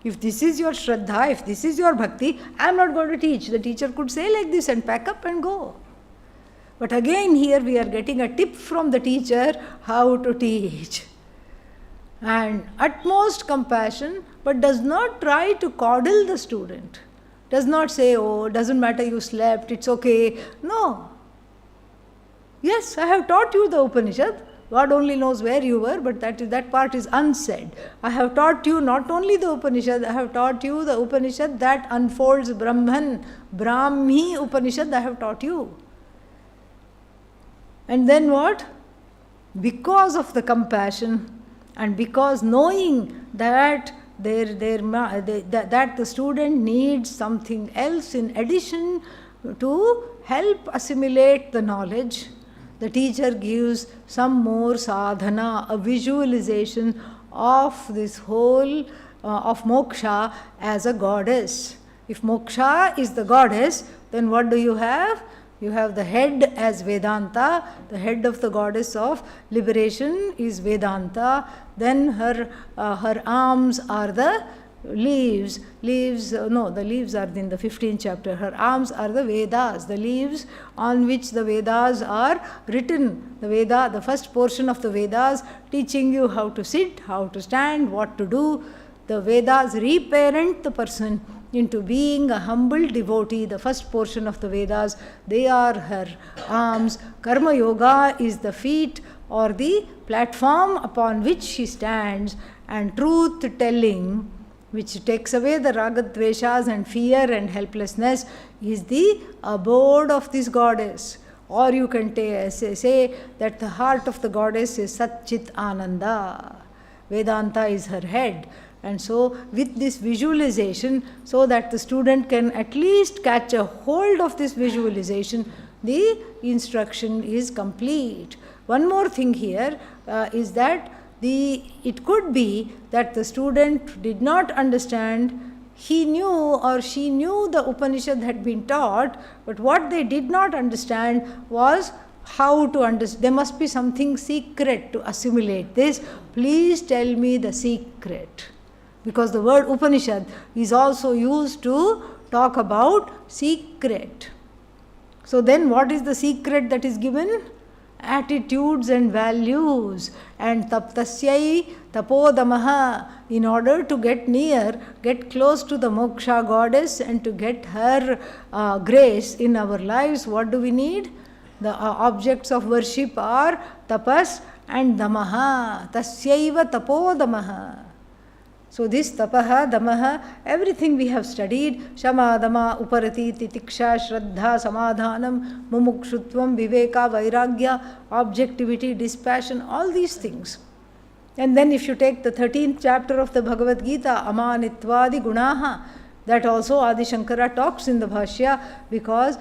If this is your Shraddha, if this is your Bhakti, I'm not going to teach. The teacher could say like this and pack up and go. But again here we are getting a tip from the teacher how to teach. And utmost compassion, but does not try to coddle the student. Does not say, oh, doesn't matter you slept, it's okay. No. Yes, I have taught you the Upanishad. God only knows where you were, but that part is unsaid. I have taught you not only the Upanishad, I have taught you the Upanishad that unfolds Brahman, Brahmi Upanishad I have taught you. And then what? Because of the compassion and because knowing that that the student needs something else in addition to help assimilate the knowledge, the teacher gives some more sadhana, a visualization of this whole, of moksha as a goddess. If moksha is the goddess, then what do you have? You have the head as Vedanta, the head of the goddess of liberation is Vedanta, then her arms are the leaves, the leaves are in the 15th chapter. Her arms are the Vedas, the leaves on which the Vedas are written. The Veda, the first portion of the Vedas, teaching you how to sit, how to stand, what to do. The Vedas reparent the person into being a humble devotee. The first portion of the Vedas, they are her arms. Karma Yoga is the feet or the platform upon which she stands, and truth telling, which takes away the ragadveshas and fear and helplessness, is the abode of this goddess. Or you can say that the heart of the goddess is Satchit Ananda. Vedanta is her head. And so with this visualization, so that the student can at least catch a hold of this visualization, the instruction is complete. One more thing here is that it could be that the student did not understand, he knew or she knew the Upanishad had been taught, but what they did not understand was how to understand. There must be something secret to assimilate this. Please tell me the secret. Because the word Upanishad is also used to talk about secret. So then what is the secret that is given? Attitudes and values. And taptasyai tapodamaha. In order to get near, get close to the moksha goddess and to get her grace in our lives, what do we need? The objects of worship are tapas and damaha. Tasyaiva tapodamaha. So this tapaha, damaha, everything we have studied, shama, dama, uparati, titiksha, shraddha, samadhanam, mumukshutvam, viveka, vairagya, objectivity, dispassion, all these things. And then if you take the 13th chapter of the Bhagavad Gita, amanitwadi gunaha, that also Adi Shankara talks in the Bhashya, because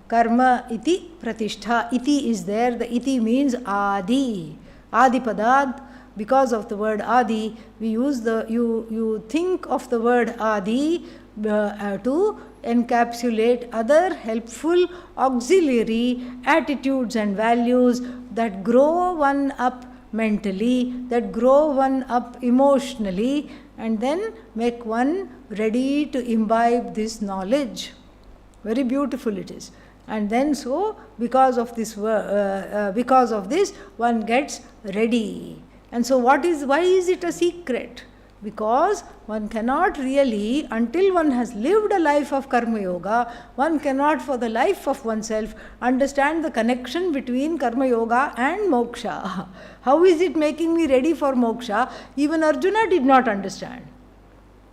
karma iti pratishtha, iti is there, the iti means adi, adipadad. Because of the word Adi, we use you think of the word Adi to encapsulate other helpful auxiliary attitudes and values that grow one up mentally, that grow one up emotionally, and then make one ready to imbibe this knowledge. Very beautiful it is. And then so, because of this, one gets ready. And so why is it a secret? Because one cannot really, until one has lived a life of Karma Yoga, one cannot for the life of oneself understand the connection between Karma Yoga and moksha. How is it making me ready for moksha? Even Arjuna did not understand.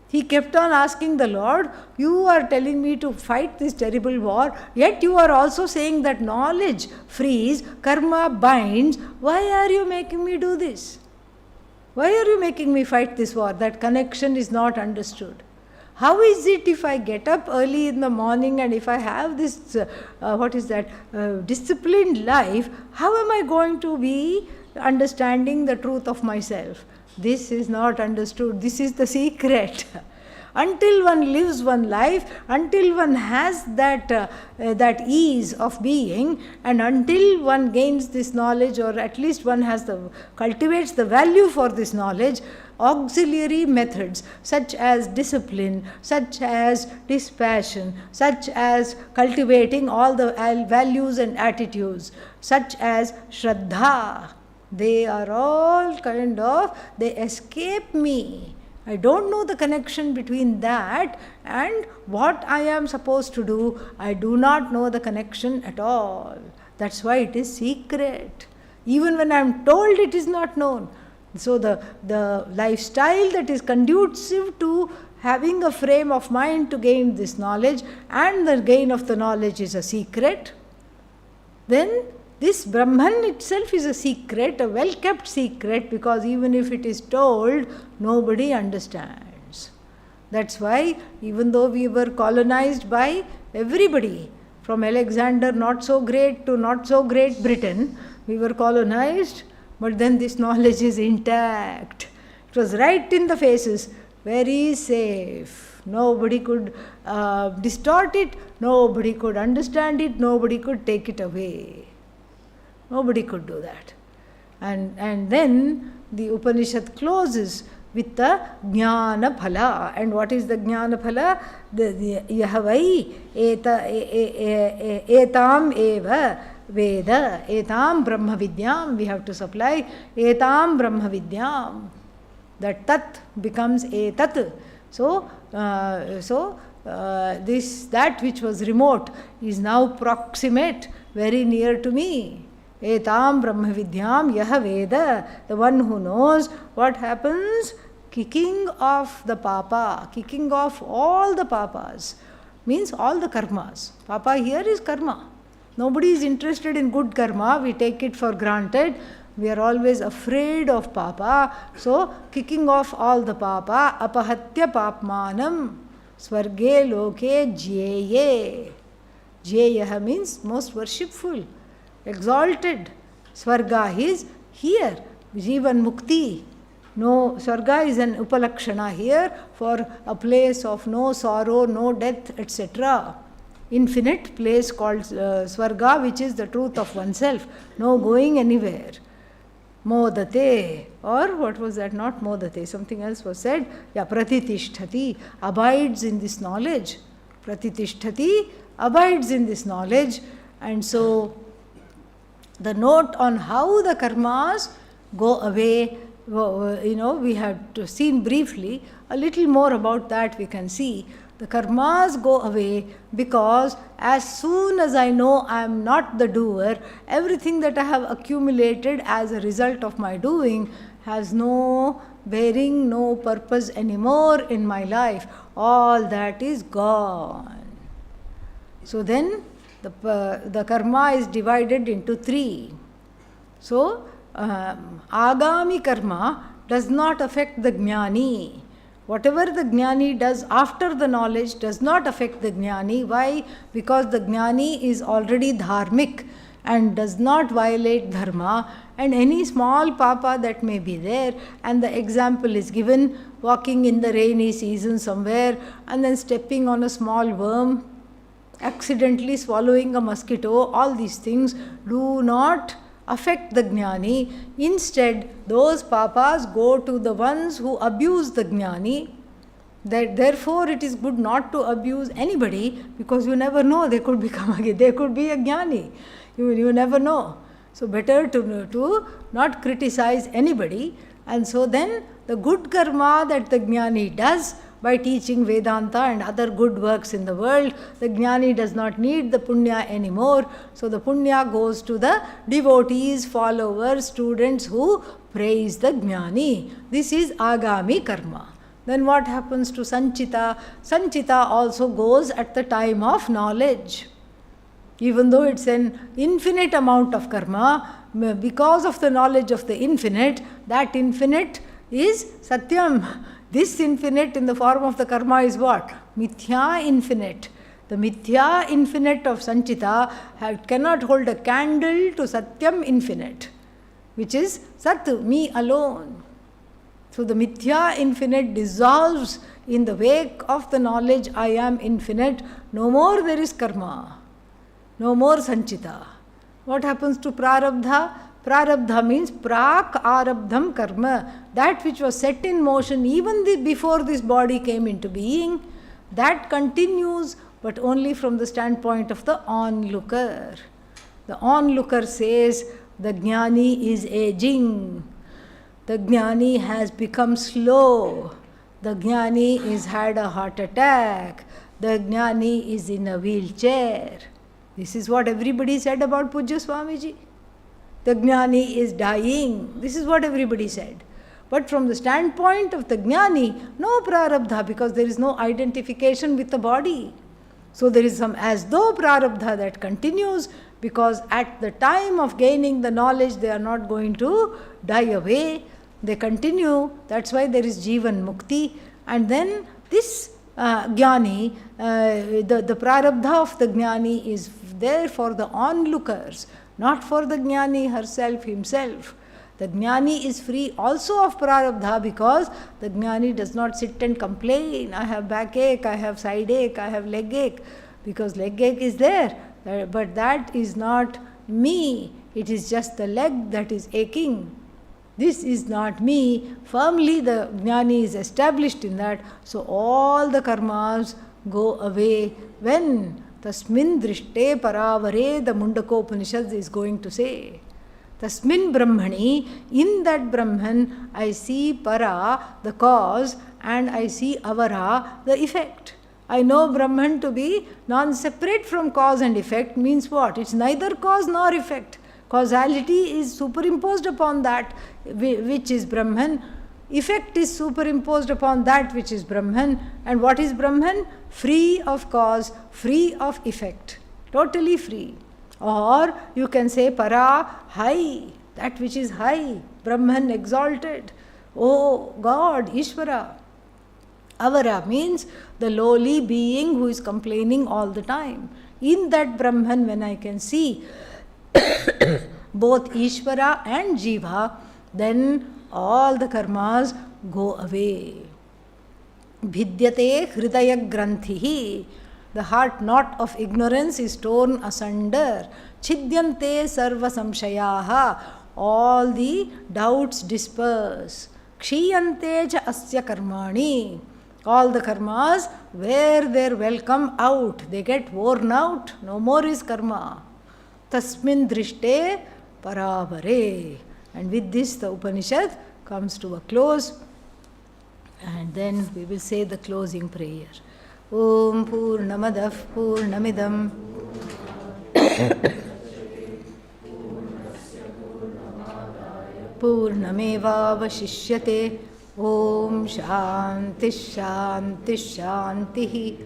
He kept on asking the Lord, you are telling me to fight this terrible war, yet you are also saying that knowledge frees, karma binds. Why are you making me do this? Why are you making me fight this war? That connection is not understood. How is it if I get up early in the morning and if I have this, disciplined life, how am I going to be understanding the truth of myself? This is not understood. This is the secret. Until one lives one life, until one has that ease of being, and until one gains this knowledge, or at least one cultivates the value for this knowledge, auxiliary methods such as discipline, such as dispassion, such as cultivating all the values and attitudes, such as Shraddha, they are all they escape me. I don't know the connection between that and what I am supposed to do. I do not know the connection at all. That's why it is secret. Even when I am told, it is not known. So the lifestyle that is conducive to having a frame of mind to gain this knowledge, and the gain of the knowledge is a secret, then this Brahman itself is a secret, a well-kept secret, because even if it is told, nobody understands. That's why, even though we were colonized by everybody, from Alexander not so great to not so great Britain, we were colonized, but then this knowledge is intact. It was right in the faces, very safe. Nobody could distort it, nobody could understand it, nobody could take it away. Nobody could do that. And then the Upanishad closes with the Jnana Phala. And what is the Jnana Phala? The Yahavai etam eva Veda, etam Brahmavidyam. We have to supply etam Brahmavidyam. That tat becomes etat. So that which was remote is now proximate, very near to me. Etam Brahmavidyam Yaha Veda, the one who knows what happens, kicking off the papa, kicking off all the papas, means all the karmas. Papa here is karma. Nobody is interested in good karma, we take it for granted. We are always afraid of papa. So, kicking off all the papa, apahatya papmanam, swarge loke jyeye. Jyeyaha means most worshipful, exalted. Swarga is here, Jivan Mukti. No, Swarga is an upalakshana here for a place of no sorrow, no death, etc. Infinite place called Swarga, which is the truth of oneself, no going anywhere. Modate, or what was that? Not modate, something else was said. Yeah, pratitishthati, abides in this knowledge. Pratitishthati abides in this knowledge. And so, the note on how the karmas go away, we have seen briefly. A little more about that we can see. The karmas go away because as soon as I know I am not the doer, everything that I have accumulated as a result of my doing has no bearing, no purpose anymore in my life. All that is gone. So then the karma is divided into three. So, agami karma does not affect the jnani. Whatever the jnani does after the knowledge does not affect the jnani. Why? Because the jnani is already dharmic and does not violate dharma, and any small papa that may be there, and the example is given, walking in the rainy season somewhere and then stepping on a small worm, accidentally swallowing a mosquito, all these things do not affect the jnani. Instead, those papas go to the ones who abuse the jnani. Therefore, it is good not to abuse anybody, because you never know, they could become again, they could be a jnani. You never know. So better to not criticize anybody And so then the good karma that the Jnani does by teaching Vedanta and other good works in the world, the Jnani does not need the punya anymore. So the punya goes to the devotees, followers, students who praise the Jnani. This is agami karma. Then what happens to sanchita? Sanchita also goes at the time of knowledge. Even though it's an infinite amount of karma, because of the knowledge of the infinite, that infinite is satyam. This infinite in the form of the karma is what? Mithya infinite. The mithya infinite of sanchita cannot hold a candle to satyam infinite, which is sat, me alone. So the mithya infinite dissolves in the wake of the knowledge I am infinite. No more there is karma. No more sanchita. What happens to prarabdha? Prarabdha means prak arabdham karma. That which was set in motion even before this body came into being, that continues, but only from the standpoint of the onlooker. The onlooker says the Jnani is aging. The Jnani has become slow. The Jnani has had a heart attack. The Jnani is in a wheelchair. This is what everybody said about Pujya Swamiji. The Jnani is dying. This is what everybody said. But from the standpoint of the Jnani, no prarabdha, because there is no identification with the body. So there is some as though prarabdha that continues, because at the time of gaining the knowledge, they are not going to die away. They continue. That's why there is Jivan Mukti. And then this Jnani, the prarabdha of the Jnani is there for the onlookers, not for the Jnani herself, himself. The Jnani is free also of prarabdha, because the Jnani does not sit and complain, I have backache, I have side ache, I have leg ache, because leg ache is there. But that is not me. It is just the leg that is aching. This is not me. Firmly the Jnani is established in that. So all the karmas go away when Tasmin drishte paravare, the Mundakopanishad is going to say. Tasmin Brahmani, in that Brahman, I see para, the cause, and I see avara, the effect. I know Brahman to be non-separate from cause and effect. Means what? It's neither cause nor effect. Causality is superimposed upon that which is Brahman. Effect is superimposed upon that which is Brahman. And what is Brahman? Free of cause, free of effect. Totally free. Or you can say para, high, that which is high, Brahman exalted. Oh God, Ishvara. Avara means the lowly being who is complaining all the time. In that Brahman, when I can see both Ishvara and Jiva, then all the karmas go away. Bhidyate hridaya granthihi. The heart knot of ignorance is torn asunder. Chidyante sarva samshayaha. All the doubts disperse. Kshiyante cha asya karmani. All the karmas wear their welcome out. They get worn out. No more is karma. Tasmin drishte paravare. And with this the Upanishad comes to a close. And then we will say the closing prayer. Om Purnamadav Purnamidam Purnameva Vashishyate. Om Shanti Shanti Shanti.